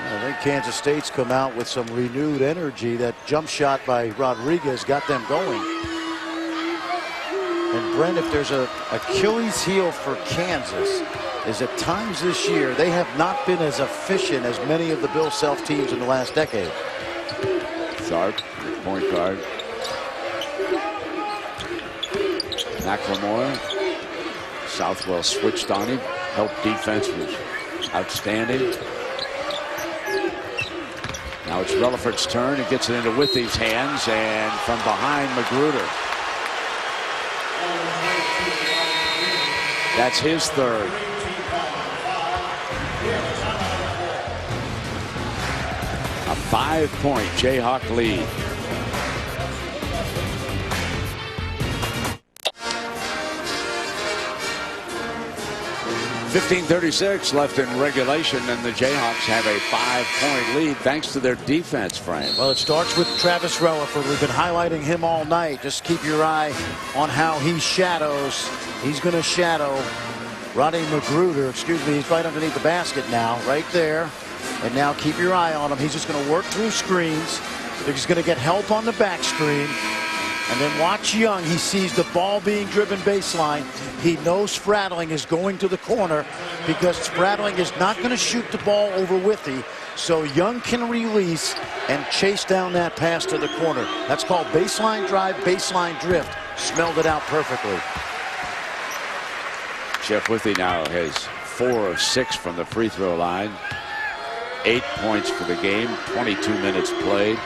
I think Kansas State's come out with some renewed energy. That jump shot by Rodriguez got them going. And Brent, if there's an Achilles heel for Kansas, is at times this year they have not been as efficient as many of the Bill Self teams in the last decade. Tharp, point guard. McLemore. Southwell switched on him. Help defense was outstanding. Now it's Relaford's turn. He gets it into Withey's hands, and from behind, Magruder. That's his third. A 5-point Jayhawk lead. .36 left in regulation, and the Jayhawks have a 5-point lead thanks to their defense, Frank. Well, it starts with Travis Relaford. We've been highlighting him all night. Just keep your eye on how he shadows. He's going to shadow Rodney Magruder. Excuse me, he's right underneath the basket now, right there. And now keep your eye on him. He's just going to work through screens. He's going to get help on the back screen. And then watch Young. He sees the ball being driven baseline. He knows Spradling is going to the corner because Spradling is not going to shoot the ball over Withey. So Young can release and chase down that pass to the corner. That's called baseline drive, baseline drift. Smelled it out perfectly. Jeff Withey now has 4 of 6 from the free throw line. 8 points for the game. 22 minutes played.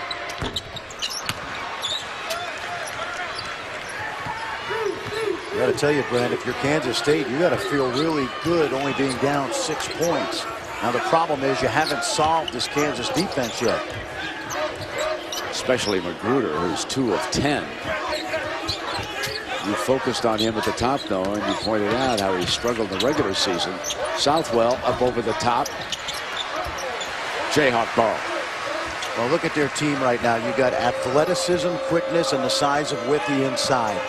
I got to tell you, Brent, if you're Kansas State, you got to feel really good only being down 6 points. Now the problem is you haven't solved this Kansas defense yet. Especially Magruder, who's 2 of 10. You focused on him at the top, though, and you pointed out how he struggled in the regular season. Southwell up over the top. Jayhawk ball. Well, look at their team right now. You got athleticism, quickness, and the size of Withey inside.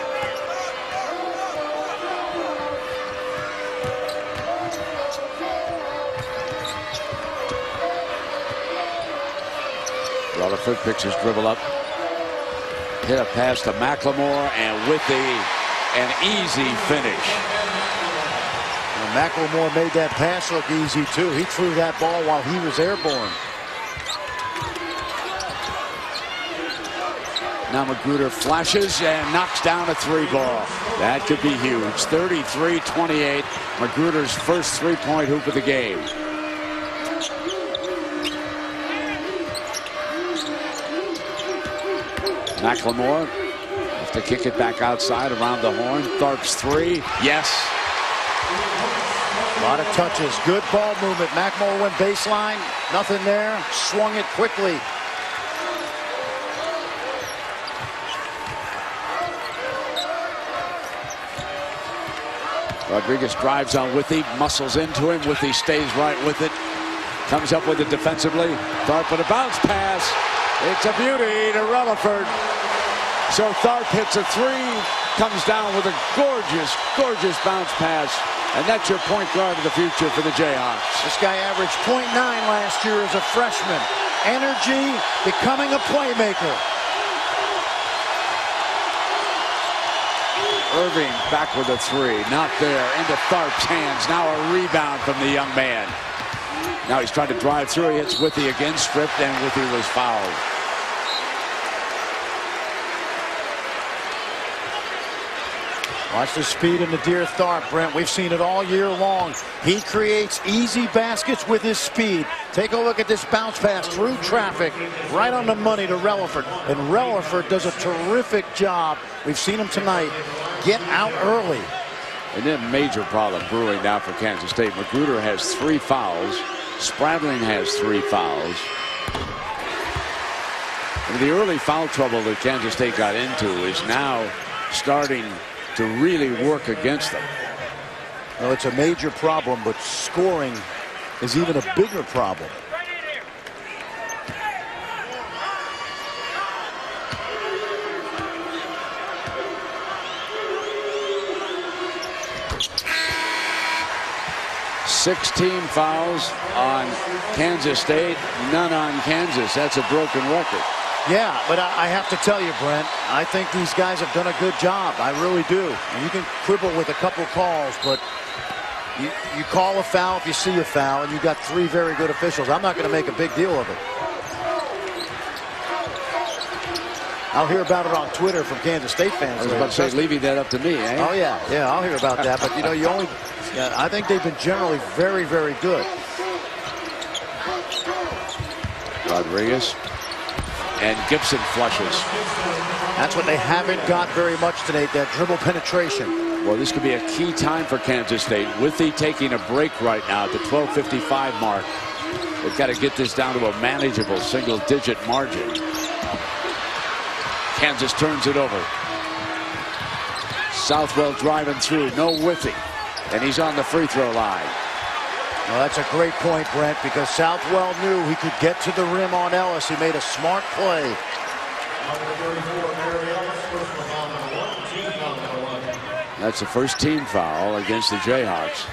Relaford picks his dribble up. Hit a pass to McLemore, and Withey, an easy finish. Well, McLemore made that pass look easy, too. He threw that ball while he was airborne. Now Magruder flashes and knocks down a 3 ball. That could be huge. 33-28. Magruder's first 3-point hoop of the game. McLemore have to kick it back outside around the horn. Tharp's 3. Yes. A lot of touches. Good ball movement. McLemore went baseline. Nothing there. Swung it quickly. Rodriguez drives on Withey, muscles into him. Withey stays right with it. Comes up with it defensively. Tharp with a bounce pass. It's a beauty to Relaford. So Tharp hits a 3, comes down with a gorgeous, gorgeous bounce pass. And that's your point guard of the future for the Jayhawks. This guy averaged .9 last year as a freshman. Energy, becoming a playmaker. Irving back with a 3. Not there. Into Tharp's hands. Now a rebound from the young man. Now he's trying to drive through. He hits Withey again. Stripped, and Withey was fouled. Watch the speed in Nadir Tharp, Brent. We've seen it all year long. He creates easy baskets with his speed. Take a look at this bounce pass through traffic, right on the money to Relaford. And Relaford does a terrific job. We've seen him tonight get out early. And then major problem brewing now for Kansas State. Magruder has 3 fouls. Spradling has 3 fouls. And the early foul trouble that Kansas State got into is now starting to really work against them. Well, it's a major problem, but scoring is even a bigger problem. Sixteen fouls on Kansas State, none on Kansas. That's a broken record. Yeah, but I have to tell you, Brent, I think these guys have done a good job. I really do. And you can quibble with a couple calls, but you call a foul if you see a foul, and you got 3 very good officials. I'm not going to make a big deal of it. I'll hear about it on Twitter from Kansas State fans. I was about to say, leaving that up to me, eh? Oh, yeah, I'll hear about that. But, you know, I think they've been generally very, very good. Rodriguez. And Gibson flushes. That's what they haven't got very much today, that dribble penetration. Well, this could be a key time for Kansas State. Withey taking a break right now at the 12:55 mark. They've got to get this down to a manageable single-digit margin. Kansas turns it over. Southwell driving through. No Withey. And he's on the free throw line. Well, that's a great point, Brent, because Southwell knew he could get to the rim on Ellis. He made a smart play. That's the first team foul against the Jayhawks.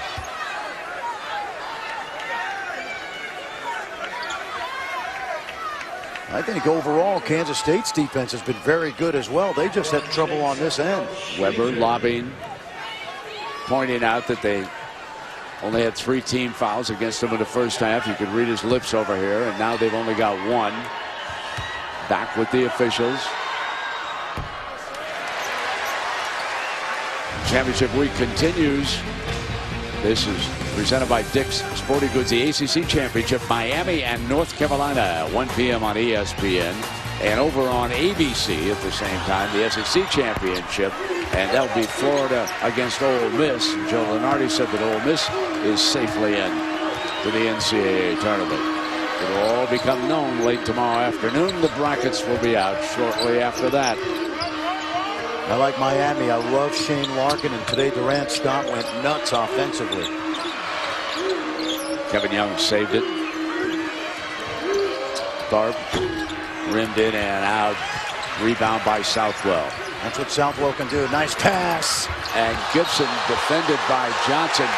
I think overall Kansas State's defense has been very good as well. They just had trouble on this end. Weber lobbying, pointing out that they only had 3 team fouls against them in the first half. You could read his lips over here, and now they've only got 1. Back with the officials. Championship week continues. This is presented by Dick's Sporting Goods, the ACC Championship, Miami and North Carolina, 1 p.m. on ESPN. And over on ABC at the same time, the SEC Championship. And that'll be Florida against Ole Miss. Joe Lunardi said that Ole Miss is safely in to the NCAA tournament. It'll all become known late tomorrow afternoon. The brackets will be out shortly after that. I like Miami. I love Shane Larkin, and today Durant Scott went nuts offensively. Kevin Young saved it. Tharp rimmed in and out. Rebound by Southwell. That's what Southwell can do. Nice pass. And Gibson defended by Johnson.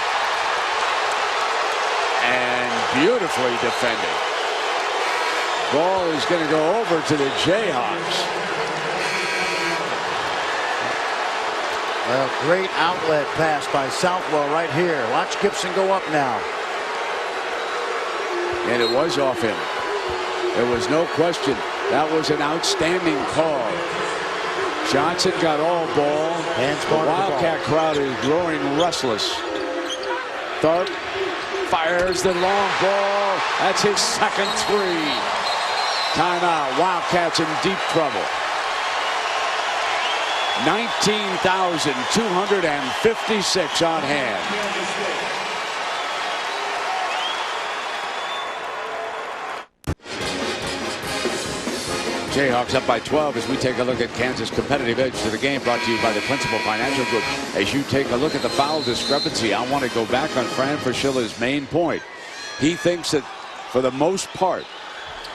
And beautifully defended. Ball is going to go over to the Jayhawks. Well, great outlet pass by Southwell right here. Watch Gibson go up now. And it was off him. There was no question. That was an outstanding call. Johnson got all ball. The Wildcat crowd is growing restless. Tharp fires the long ball. That's his second 3. Timeout. Wildcats in deep trouble. 19,256 on hand. Jayhawks up by 12 as we take a look at Kansas' competitive edge to the game, brought to you by the Principal Financial Group. As you take a look at the foul discrepancy, I want to go back on Fran Fraschiller's main point. He thinks that for the most part,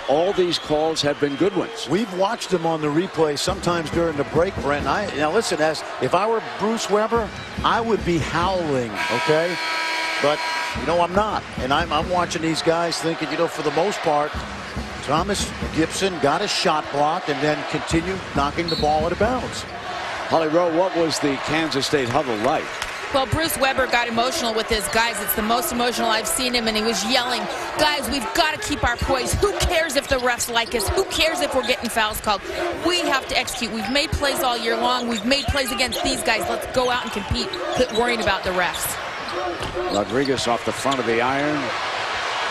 all these calls have been good ones. We've watched them on the replay sometimes during the break, Brent. Now listen, if I were Bruce Weber, I would be howling, okay? But, you know, I'm not. And I'm watching these guys thinking, you know, for the most part, Thomas Gibson got his shot blocked and then continued knocking the ball out of bounds. Holly Rowe, what was the Kansas State huddle like? Well, Bruce Weber got emotional with his guys. It's the most emotional I've seen him, and he was yelling, guys, we've got to keep our poise. Who cares if the refs like us? Who cares if we're getting fouls called? We have to execute. We've made plays all year long. We've made plays against these guys. Let's go out and compete, quit worrying about the refs. Rodriguez off the front of the iron.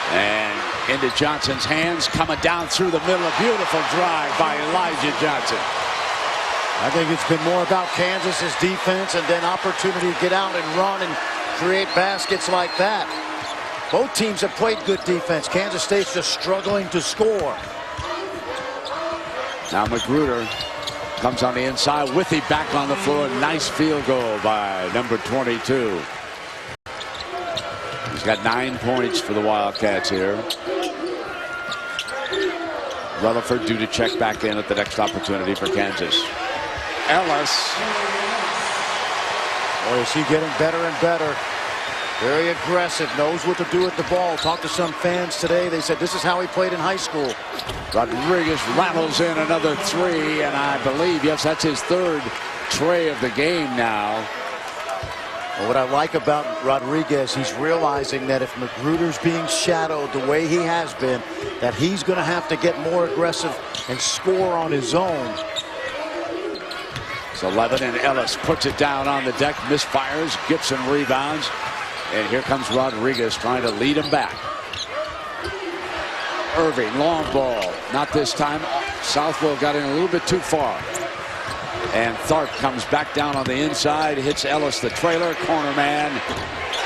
And into Johnson's hands, coming down through the middle. A beautiful drive by Elijah Johnson. I think it's been more about Kansas's defense and then opportunity to get out and run and create baskets like that. Both teams have played good defense. Kansas State's just struggling to score. Now Magruder comes on the inside. Withy back on the floor. Nice field goal by number 22. He's got 9 points for the Wildcats here. Rutherford due to check back in at the next opportunity for Kansas. Ellis. Boy, is he getting better and better. Very aggressive, knows what to do with the ball. Talked to some fans today. They said this is how he played in high school. Rodriguez rattles in another three, and I believe, yes, that's his third tray of the game now. Well, what I like about Rodriguez, he's realizing that if Magruder's being shadowed the way he has been, that he's going to have to get more aggressive and score on his own. It's 11, and Ellis puts it down on the deck, misfires. Gibson rebounds. And here comes Rodriguez trying to lead him back. Irving, long ball. Not this time. Southwell got in a little bit too far. And Tharp comes back down on the inside. Hits Ellis, the trailer. Corner man.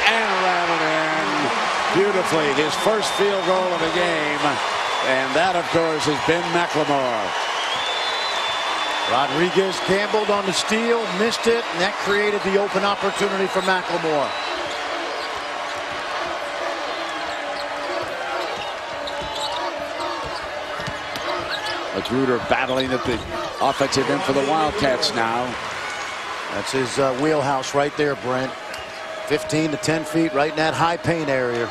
And rattled in beautifully. His first field goal of the game. And that, of course, is Ben McLemore. Rodriguez gambled on the steal. Missed it. And that created the open opportunity for McLemore. Magruder battling at the offensive end for the Wildcats now. That's his wheelhouse right there, Brent. 15 to 10 feet right in that high paint area.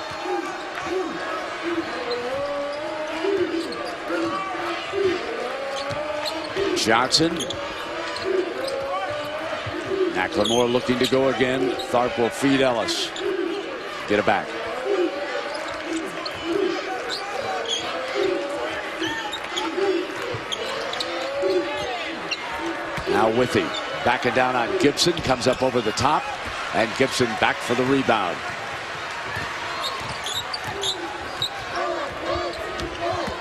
Johnson. McLemore looking to go again. Tharp will feed Ellis. Get it back. Now Withy backing down on Gibson, comes up over the top, and Gibson back for the rebound.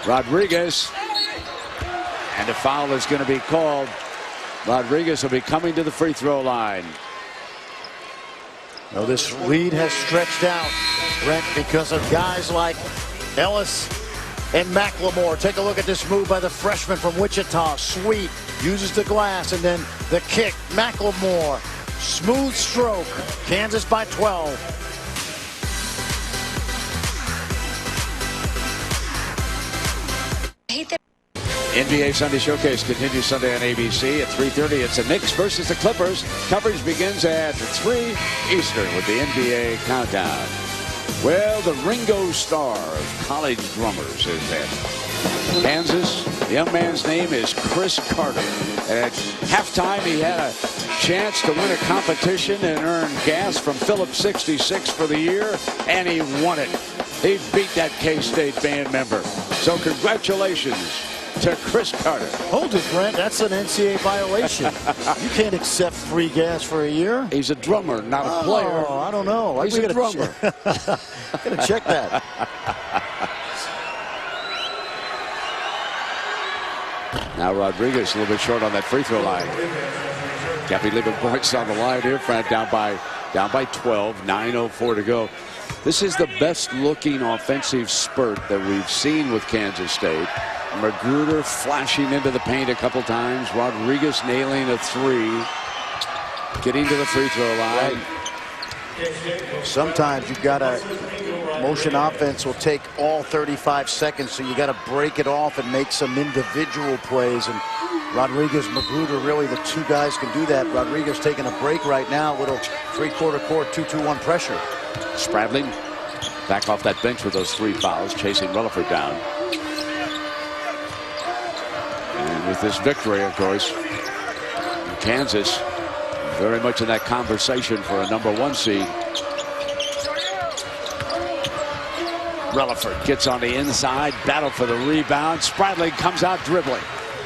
Rodriguez, and a foul is going to be called. Rodriguez will be coming to the free throw line. Well, this lead has stretched out, Brent, because of guys like Ellis and McLemore. Take a look at this move by the freshman from Wichita. Sweet, uses the glass, and then the kick. McLemore, smooth stroke. Kansas by 12. NBA Sunday Showcase continues Sunday on ABC at 3:30. It's the Knicks versus the Clippers. Coverage begins at 3 Eastern with the NBA countdown. Well, the Ringo Starr of college drummers is in Kansas. The young man's name is Chris Carter. And at halftime, he had a chance to win a competition and earn gas from Phillips 66 for the year, and he won it. He beat that K-State band member. So congratulations to Chris Carter. Hold it, Brent. That's an NCAA violation. You can't accept free gas for a year. He's a drummer, not a player. Oh, I don't know. He's a drummer. Gotta check that. Now Rodriguez a little bit short on that free throw line. Can't be leaving points on the line here, Fred. Down by 12, 9:04 to go. This is the best looking offensive spurt that we've seen with Kansas State. Magruder flashing into the paint a couple times. Rodriguez nailing a three. Getting to the free throw line. Right. Sometimes you've got a motion offense will take all 35 seconds, so you got to break it off and make some individual plays. And Rodriguez, Magruder, really the two guys can do that. Rodriguez taking a break right now. Little three-quarter court 2-2-1 pressure. Spradling back off that bench with those 3 fouls, chasing Rutherford down. And with this victory, of course, Kansas very much in that conversation for a #1 seed. Rutherford gets on the inside, battle for the rebound. Spradling comes out dribbling.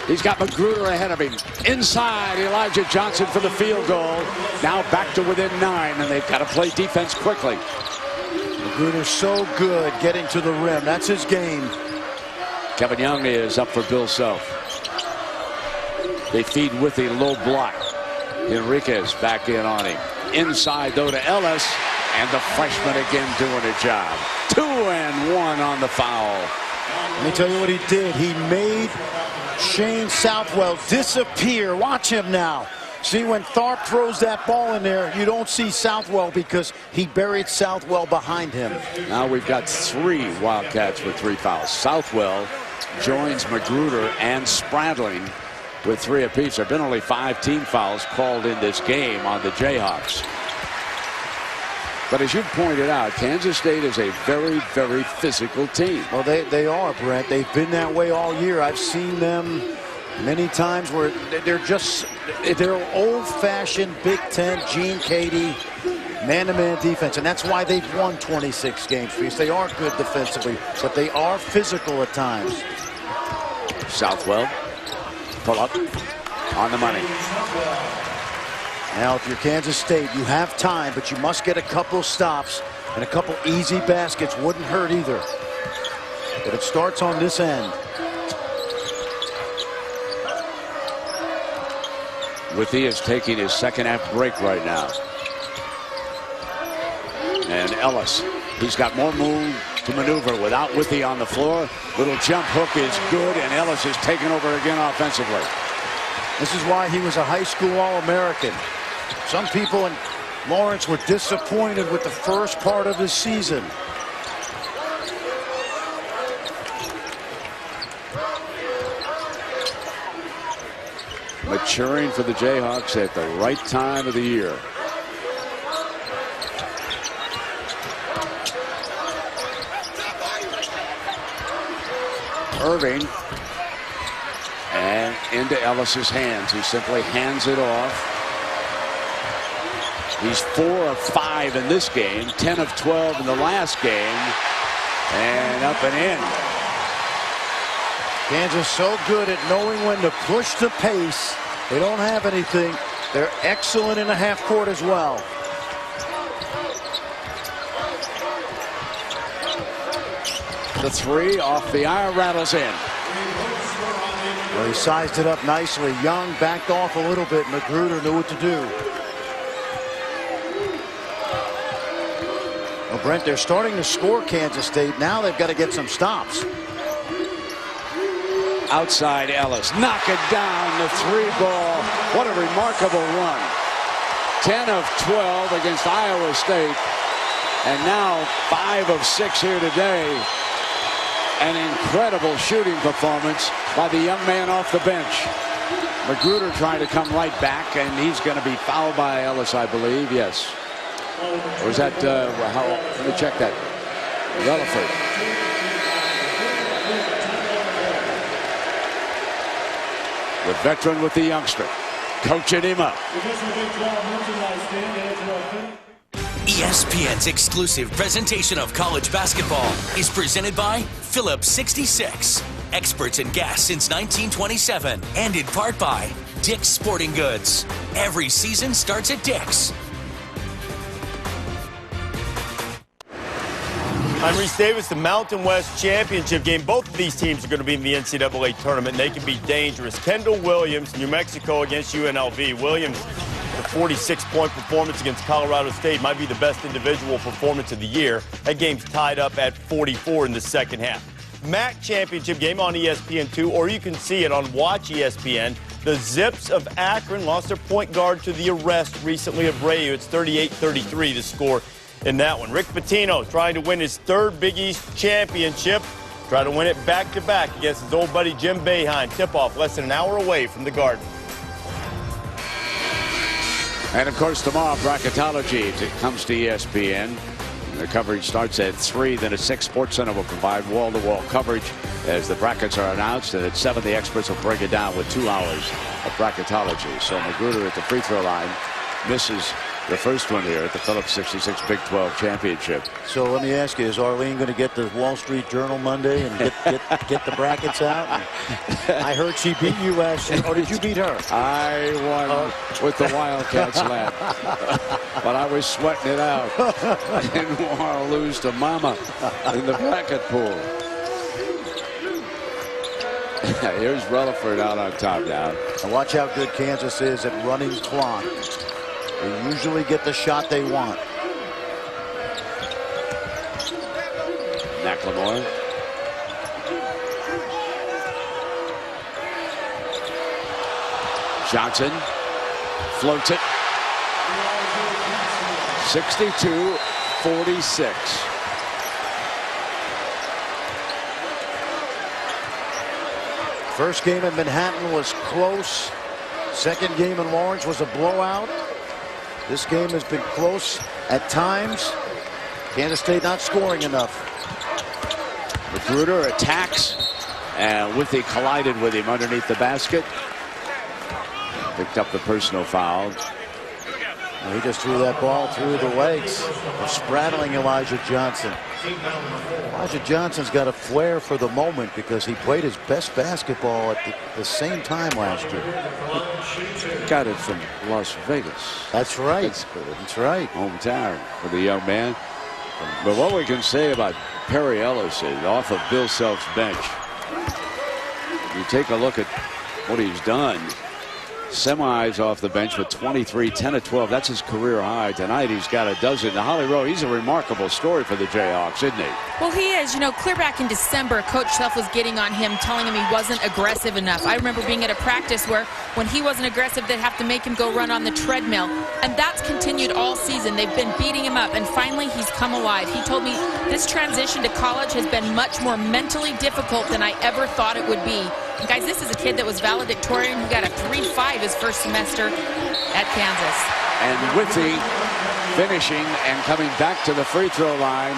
He's got Magruder ahead of him. Inside, Elijah Johnson for the field goal. Now back to within 9, and they've got to play defense quickly. Magruder's so good getting to the rim. That's his game. Kevin Young is up for Bill Self. They feed with a low block. Enriquez back in on him. Inside though to Ellis, and the freshman again doing a job. 2-1 on the foul. Let me tell you what he did. He made Shane Southwell disappear. Watch him now. See, when Tharp throws that ball in there, you don't see Southwell because he buried Southwell behind him. Now we've got 3 Wildcats with 3 fouls. Southwell joins Magruder and Spradling with 3 apiece. There have been only 5 team fouls called in this game on the Jayhawks. But as you pointed out, Kansas State is a very, very physical team. Well, they are, Brent. They've been that way all year. I've seen them many times where they're old-fashioned Big Ten, Gene Katie, man-to-man defense. And that's why they've won 26 games, because they are good defensively, but they are physical at times. Southwell, pull up on the money. Now, if you're Kansas State, you have time, but you must get a couple stops, and a couple easy baskets wouldn't hurt either. But it starts on this end. Withey is taking his second half break right now. And Ellis, he's got more room to maneuver without Withey on the floor. Little jump hook is good, and Ellis is taking over again offensively. This is why he was a high school All-American. Some people in Lawrence were disappointed with the first part of his season. Maturing for the Jayhawks at the right time of the year. Irving, and into Ellis's hands. He simply hands it off. He's 4 of 5 in this game, 10 of 12 in the last game, and up and in. Kansas so good at knowing when to push the pace. They don't have anything. They're excellent in the half court as well. The 3 off the iron rattles in. Well, he sized it up nicely. Young backed off a little bit. Magruder knew what to do. Well, Brent, they're starting to score Kansas State. Now they've got to get some stops. Outside Ellis, knock it down, the 3 ball. What a remarkable run. 10 of 12 against Iowa State, and now 5 of 6 here today. An incredible shooting performance by the young man off the bench. Magruder trying to come right back, and he's going to be fouled by Ellis, I believe. Yes. Or is that, let me check that. Relaford. The veteran with the youngster, coaching him up. ESPN's exclusive presentation of college basketball is presented by Phillips 66, experts in gas since 1927, and in part by Dick's Sporting Goods. Every season starts at Dick's. I'm Reese Davis. The Mountain West Championship game. Both of these teams are going to be in the NCAA tournament, and they can be dangerous. Kendall Williams, New Mexico against UNLV. Williams, the 46-point performance against Colorado State might be the best individual performance of the year. That game's tied up at 44 in the second half. MAC Championship game on ESPN2, or you can see it on Watch ESPN. The Zips of Akron lost their point guard to the arrest recently of Abreu. It's 38-33 the score in that one. Rick Pitino trying to win his 3rd Big East championship. Try to win it back-to-back against his old buddy Jim Boeheim. Tip-off less than an hour away from the Garden. And, of course, tomorrow, bracketology comes to ESPN. The coverage starts at 3, then at 6. SportsCenter will provide wall-to-wall coverage as the brackets are announced. And at 7, the experts will break it down with 2 hours of bracketology. So Magruder at the free throw line misses the first one here at the Phillips 66 Big 12 Championship. So let me ask you, is Arlene going to get the Wall Street Journal Monday and get the brackets out? I heard she beat you last year. Or did you beat her? I won with the Wildcats lap. But I was sweating it out. I didn't want to lose to Mama in the bracket pool. Here's Rutherford out on top now. And watch how good Kansas is at running clock. They usually get the shot they want. McLemore. Johnson floats it. 62-46. First game in Manhattan was close. Second game in Lawrence was a blowout. This game has been close at times. Kansas State not scoring enough. Magruder attacks, and Withy collided with him underneath the basket. Picked up the personal foul. He just threw that ball through the legs of sprattling Elijah Johnson. Elijah Johnson's got a flair for the moment because he played his best basketball at the same time last year. Got it from Las Vegas. That's right. That's right. Hometown for the young man. But what we can say about Perry Ellis is off of Bill Self's bench. You take a look at what he's done. Semis off the bench with 23, 10 of 12. That's his career high. Tonight he's got a dozen. Now, Holly Rowe, he's a remarkable story for the Jayhawks, isn't he? Well, he is. You know, clear back in December, Coach Self was getting on him, telling him he wasn't aggressive enough. I remember being at a practice where when he wasn't aggressive, they'd have to make him go run on the treadmill. And that's continued all season. They've been beating him up, and finally he's come alive. He told me this transition to college has been much more mentally difficult than I ever thought it would be. And guys, this is a kid that was valedictorian who got a 3.5 his first semester at Kansas. And Withy finishing and coming back to the free throw line.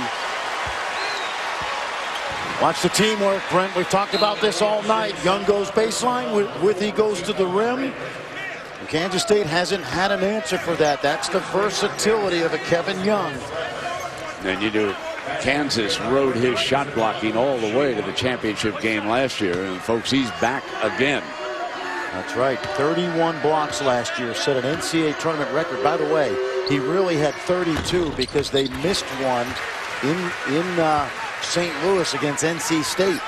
Watch the teamwork, Brent. We've talked about this all night. Young goes baseline, Withy goes to the rim. And Kansas State hasn't had an answer for that. That's the versatility of a Kevin Young. And you do. Kansas rode his shot blocking all the way to the championship game last year. And folks, he's back again. That's right. 31 blocks last year. Set an NCAA tournament record. By the way, he really had 32 because they missed one in St. Louis against NC State.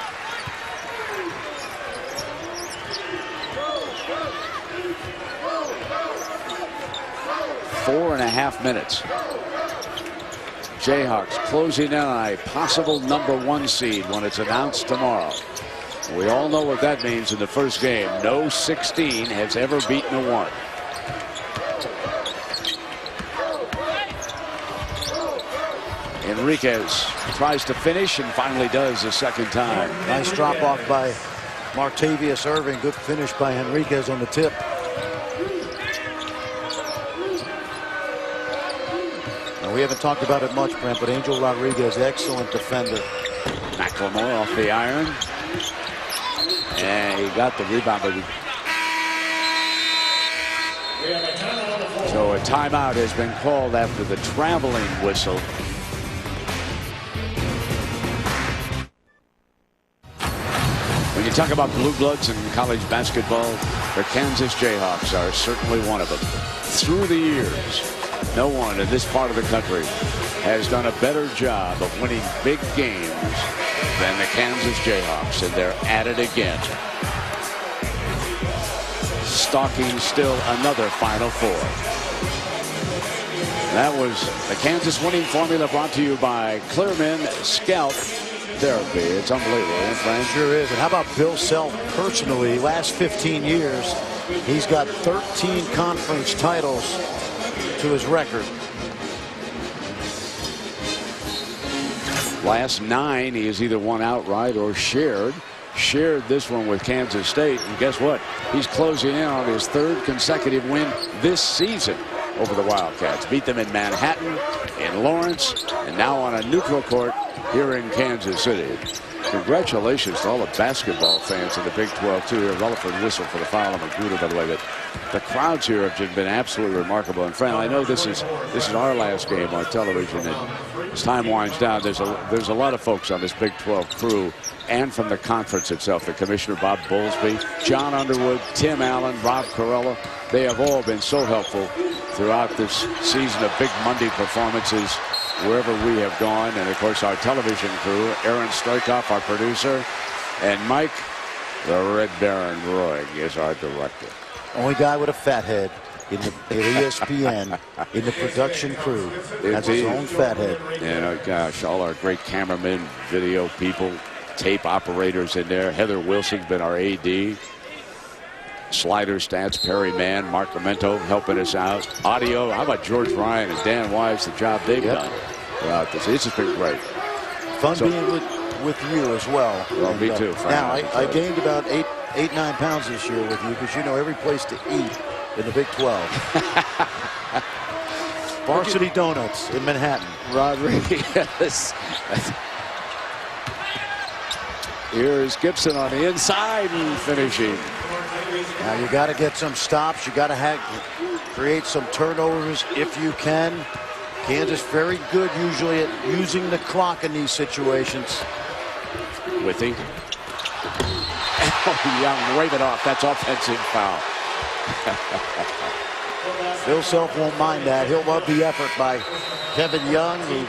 Four and a half minutes. Jayhawks closing in on a possible #1 seed when it's announced tomorrow. We all know what that means in the first game. No 16 has ever beaten a 1. Enriquez tries to finish and finally does the second time. Nice drop off by Martavius Irving. Good finish by Enriquez on the tip. We haven't talked about it much, Brent, but Angel Rodriguez, excellent defender. McLemore off the iron. And he got the rebound. So a timeout has been called after the traveling whistle. When you talk about blue bloods in college basketball, the Kansas Jayhawks are certainly one of them. Through the years, no one in this part of the country has done a better job of winning big games than the Kansas Jayhawks, and they're at it again. Stalking still another Final Four. That was the Kansas winning formula, brought to you by Clearman Scalp Therapy. It's unbelievable, isn't it, Frank? Sure is. And how about Bill Self personally? Last 15 years, he's got 13 conference titles to his record. Last 9, he has either won outright or shared this one with Kansas State. And guess what? He's closing in on his 3rd consecutive win this season over the Wildcats. Beat them in Manhattan, in Lawrence, and now on a neutral court here in Kansas City. Congratulations to all the basketball fans in the Big 12 too. Here, Rutherford whistle for the foul on Magruder, by the way. But the crowds here have just been absolutely remarkable. And Fran, I know this is our last game on television, and as time winds down, there's a lot of folks on this Big 12 crew and from the conference itself. The Commissioner Bob Bowlesby, John Underwood, Tim Allen, Rob Corella. They have all been so helpful throughout this season of Big Monday performances wherever we have gone. And of course our television crew, Aaron Stoikoff, our producer, and Mike The Red Baron Roy is our director. Only guy with a fat head in the at ESPN in the production crew. That's his own fat head. And gosh, all our great cameramen, video people, tape operators in there. Heather Wilson's been our AD. Slider stats, Perry Mann, Mark Memento helping us out. Audio, how about George Ryan and Dan Wise, the job they've done throughout this. It's just been great. Fun being with you as well. Well, me too. Now, I gained about 9 pounds this year with you because you know every place to eat in the Big 12. Varsity Donuts in Manhattan. Rodriguez. Here's Gibson on the inside and finishing. Now you got to get some stops. You got to create some turnovers if you can. Kansas very good usually at using the clock in these situations. Withy. Young, wave it off. That's offensive foul. Bill Self won't mind that. He'll love the effort by Kevin Young, who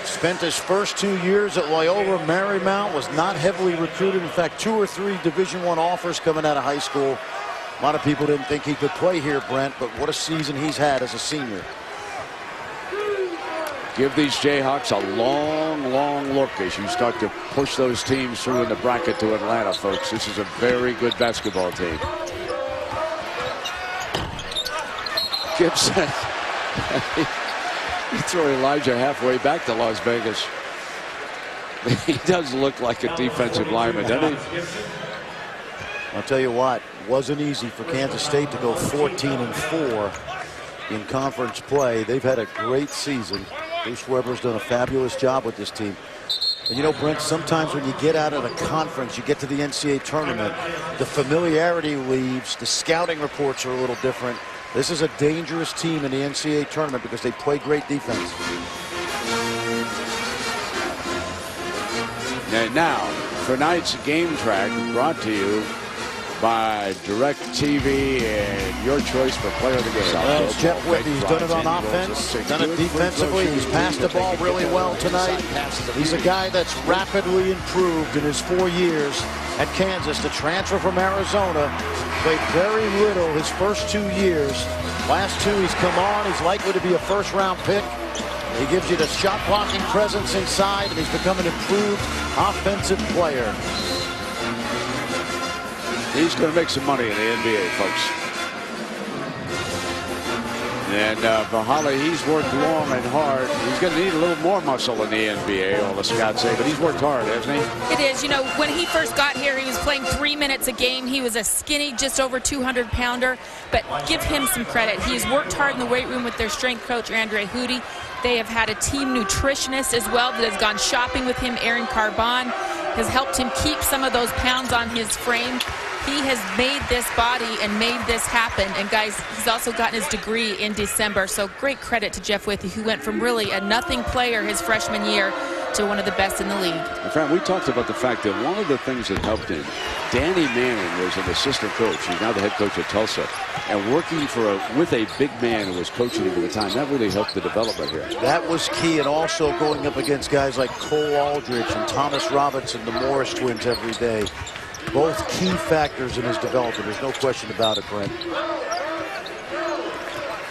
spent his first 2 years at Loyola Marymount, was not heavily recruited. In fact, 2 or 3 Division I offers coming out of high school. A lot of people didn't think he could play here, Brent, but what a season he's had as a senior. Give these Jayhawks a long, long look as you start to push those teams through in the bracket to Atlanta, folks. This is a very good basketball team. Gibson. He threw Elijah halfway back to Las Vegas. He does look like a defensive lineman, doesn't he? I'll tell you what, wasn't easy for Kansas State to go 14-4 in conference play. They've had a great season. Bruce Weber's done a fabulous job with this team. And you know, Brent, sometimes when you get out of the conference, you get to the NCAA tournament, the familiarity leaves, the scouting reports are a little different. This is a dangerous team in the NCAA tournament because they play great defense. And now, tonight's game track brought to you by DirecTV and your choice for player of the game. Well, it's Jeff Whitney. He's done it on offense, done it defensively. He's passed the ball really well tonight. He's a guy that's rapidly improved in his 4 years at Kansas. The transfer from Arizona, played very little his first 2 years. Last 2 he's come on. He's likely to be a first-round pick. He gives you the shot-blocking presence inside, and he's become an improved offensive player. He's going to make some money in the NBA, folks. And Bahali, he's worked long and hard. He's going to need a little more muscle in the NBA, all the scouts say, but he's worked hard, hasn't he? It is. You know, when he first got here, he was playing 3 minutes a game. He was a skinny, just over 200-pounder, but give him some credit. He's worked hard in the weight room with their strength coach, Andre Hootie. They have had a team nutritionist as well that has gone shopping with him. Aaron Carbon has helped him keep some of those pounds on his frame. He has made this body and made this happen. And guys, he's also gotten his degree in December. So great credit to Jeff Withy, who went from really a nothing player his freshman year to one of the best in the league. In fact, we talked about the fact that one of the things that helped him, Danny Manning was an assistant coach. He's now the head coach at Tulsa. And working with a big man who was coaching him at the time, that really helped the development here. That was key, and also going up against guys like Cole Aldrich and Thomas Robinson, the Morris twins, every day. Both key factors in his development. There's no question about it, Brent.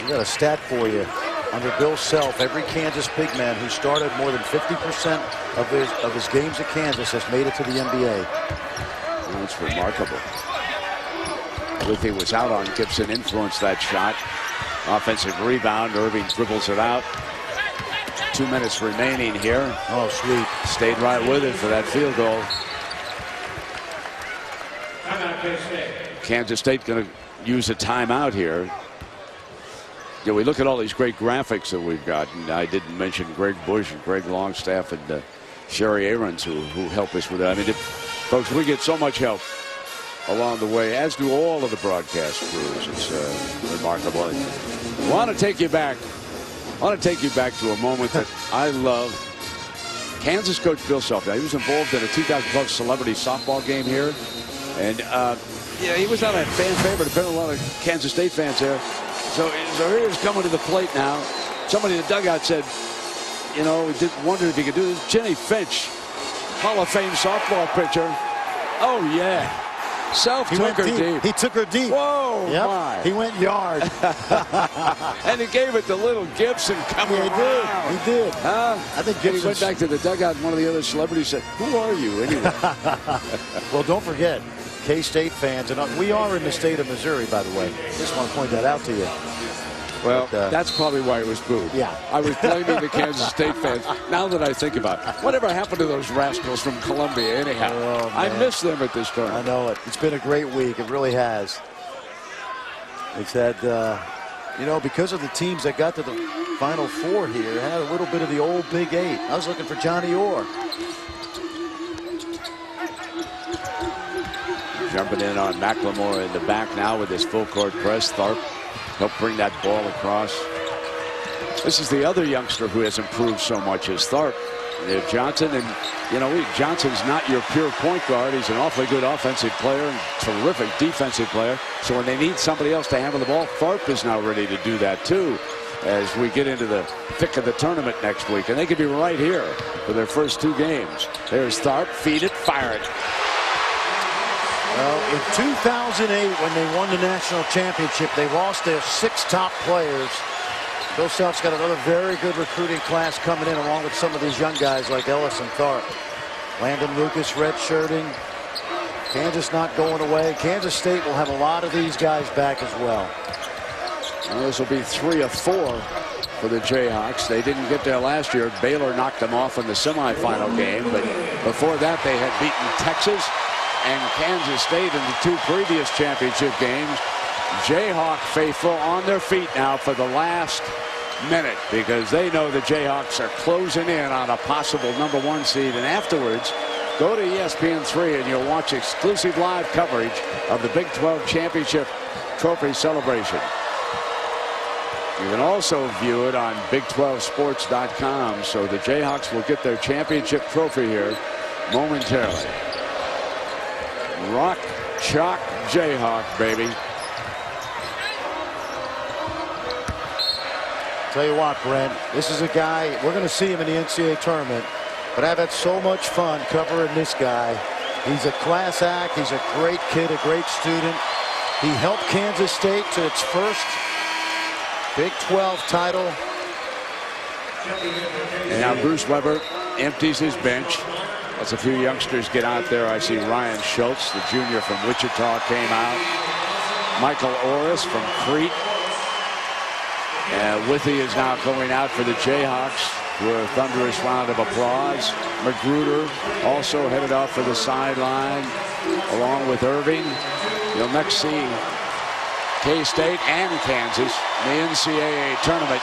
We got a stat for you. Under Bill Self, every Kansas big man who started more than 50% of his games at Kansas has made it to the NBA. That's remarkable. Withy was out on Gibson, influenced that shot. Offensive rebound. Irving dribbles it out. 2 minutes remaining here. Oh, sweet. Stayed right with it for that field goal. Kansas State going to use a timeout here. Yeah, we look at all these great graphics that we've got, and I didn't mention Greg Bush and Greg Longstaff and Sherry Aarons who help us with that. I mean, folks, we get so much help along the way, as do all of the broadcast crews. It's remarkable. I want to take you back to a moment that I love. Kansas coach Bill Self. Now, he was involved in a 2012 celebrity softball game here. And, yeah, he was not a fan favorite. There have been a lot of Kansas State fans there. So here's coming to the plate now. Somebody in the dugout said, you know, we wondered if he could do this. Jenny Finch, Hall of Fame softball pitcher. Oh, yeah. Self took her deep. He took her deep. Whoa, yep. my. He went yard. And he gave it to little Gibson coming around. He did. I think Gibson he went back to the dugout, and one of the other celebrities said, "Who are you anyway?" Well, don't forget, K-State fans, and we are in the state of Missouri, by the way. Just want to point that out to you. Well, that's probably why it was booed. Yeah. I was blaming the Kansas State fans. Now that I think about it, whatever happened to those rascals from Columbia anyhow? Oh, I miss them at this tournament. I know it. It's been a great week. It really has. It's had, you know, because of the teams that got to the Final Four here, had a little bit of the old Big Eight. I was looking for Johnny Orr. Jumping in on McLemore in the back now with his full court press. Tharp helped bring that ball across. This is the other youngster who has improved so much is Tharp. Johnson, and you know, Johnson's not your pure point guard. He's an awfully good offensive player and terrific defensive player. So when they need somebody else to handle the ball, Tharp is now ready to do that too as we get into the thick of the tournament next week. And they could be right here for their first 2 games. There's Tharp, feed it, fire it. Well, in 2008, when they won the national championship, they lost their 6 top players. Bill Self's got another very good recruiting class coming in, along with some of these young guys like Ellis and Tharp. Landon Lucas redshirting. Kansas not going away. Kansas State will have a lot of these guys back as well. Well, this will be 3 of 4 for the Jayhawks. They didn't get there last year. Baylor knocked them off in the semifinal game, but before that they had beaten Texas and Kansas State in the 2 previous championship games. Jayhawk faithful on their feet now for the last minute because they know the Jayhawks are closing in on a possible #1 seed. And afterwards, go to ESPN3 and you'll watch exclusive live coverage of the Big 12 Championship Trophy celebration. You can also view it on Big12Sports.com. So the Jayhawks will get their championship trophy here momentarily. Rock, chalk, Jayhawk, baby. Tell you what, Brent, this is a guy, we're going to see him in the NCAA tournament, but I've had so much fun covering this guy. He's a class act. He's a great kid, a great student. He helped Kansas State to its first Big 12 title. And now Bruce Weber empties his bench. As a few youngsters get out there, I see Ryan Schultz, the junior from Wichita, came out. Michael Orris from Crete. Withy is now going out for the Jayhawks for a thunderous round of applause. Magruder also headed off for the sideline along with Irving. You'll next see K-State and Kansas in the NCAA tournament.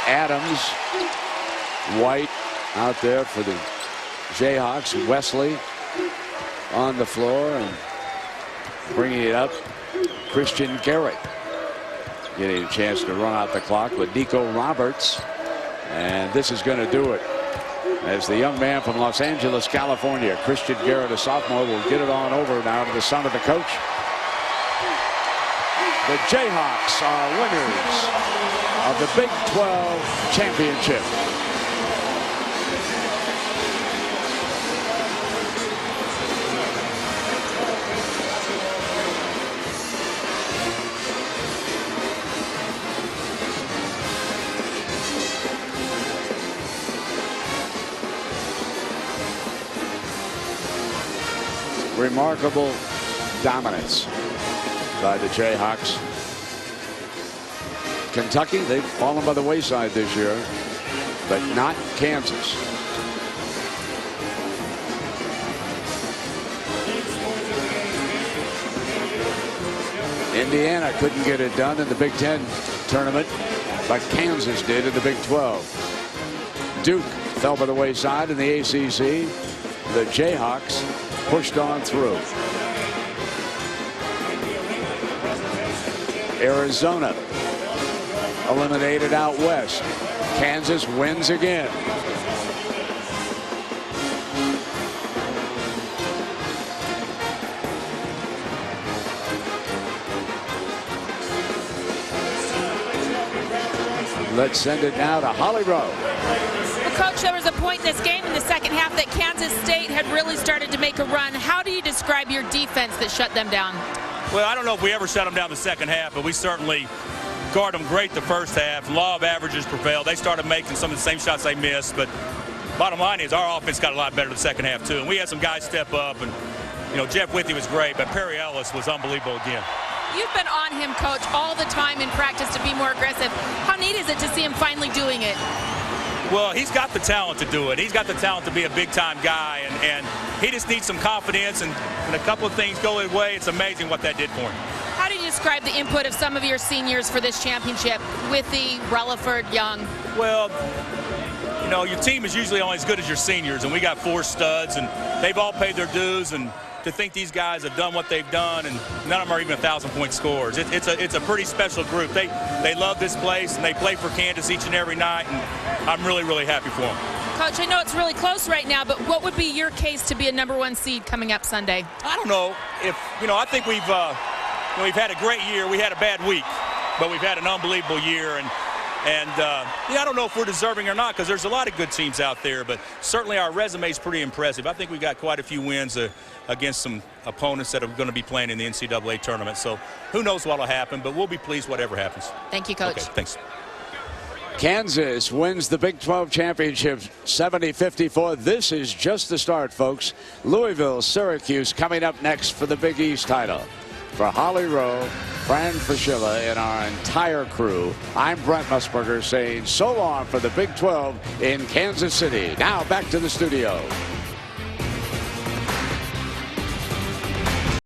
Adams, White out there for the Jayhawks. Wesley on the floor and bringing it up. Christian Garrett getting a chance to run out the clock with Nico Roberts. And this is going to do it. As the young man from Los Angeles, California, Christian Garrett, a sophomore, will get it on over now to the son of the coach. The Jayhawks are winners of the Big 12 championship. Remarkable dominance by the Jayhawks. Kentucky, they've fallen by the wayside this year, but not Kansas. Indiana couldn't get it done in the Big Ten tournament, but Kansas did in the Big 12. Duke fell by the wayside in the ACC. The Jayhawks pushed on through. Arizona eliminated out west. Kansas wins again. Let's send it now to Holly Rowe. Coach, there was a point in this game in the second half that Kansas State had really started to make a run. How do you describe your defense that shut them down? Well, I don't know if we ever shut them down the second half, but we certainly guarded them great the first half. Law of averages prevailed. They started making some of the same shots they missed, but bottom line is our offense got a lot better the second half too. And we had some guys step up, and Jeff Withy was great, but Perry Ellis was unbelievable again. You've been on him, Coach, all the time in practice to be more aggressive. How neat is it to see him finally doing it? Well, he's got the talent to do it. He's got the talent to be a big-time guy, and he just needs some confidence, and when a couple of things go his way, it's amazing what that did for him. How do you describe the input of some of your seniors for this championship? Withy, Relaford, Young. Well, your team is usually only as good as your seniors, and we got 4 studs, and they've all paid their dues, and to think these guys have done what they've done, and none of them are even 1,000-point scorers. It's a pretty special group. They love this place, and they play for Kansas each and every night, and I'm really, really happy for them. Coach, I know it's really close right now, but what would be your case to be a #1 seed coming up Sunday? I don't know. I think we've had a great year. We had a bad week, but we've had an unbelievable year, and I don't know if we're deserving or not, because there's a lot of good teams out there, but certainly our resume is pretty impressive. I think we got quite a few wins against some opponents that are going to be playing in the NCAA tournament. So who knows what will happen, but we'll be pleased whatever happens. Thank you, Coach. Okay, thanks. Kansas wins the Big 12 championship 70-54. This is just the start, folks. Louisville, Syracuse coming up next for the Big East title. For Holly Rowe, Fran Fraschilla, and our entire crew, I'm Brent Musburger saying so long for the Big 12 in Kansas City. Now back to the studio.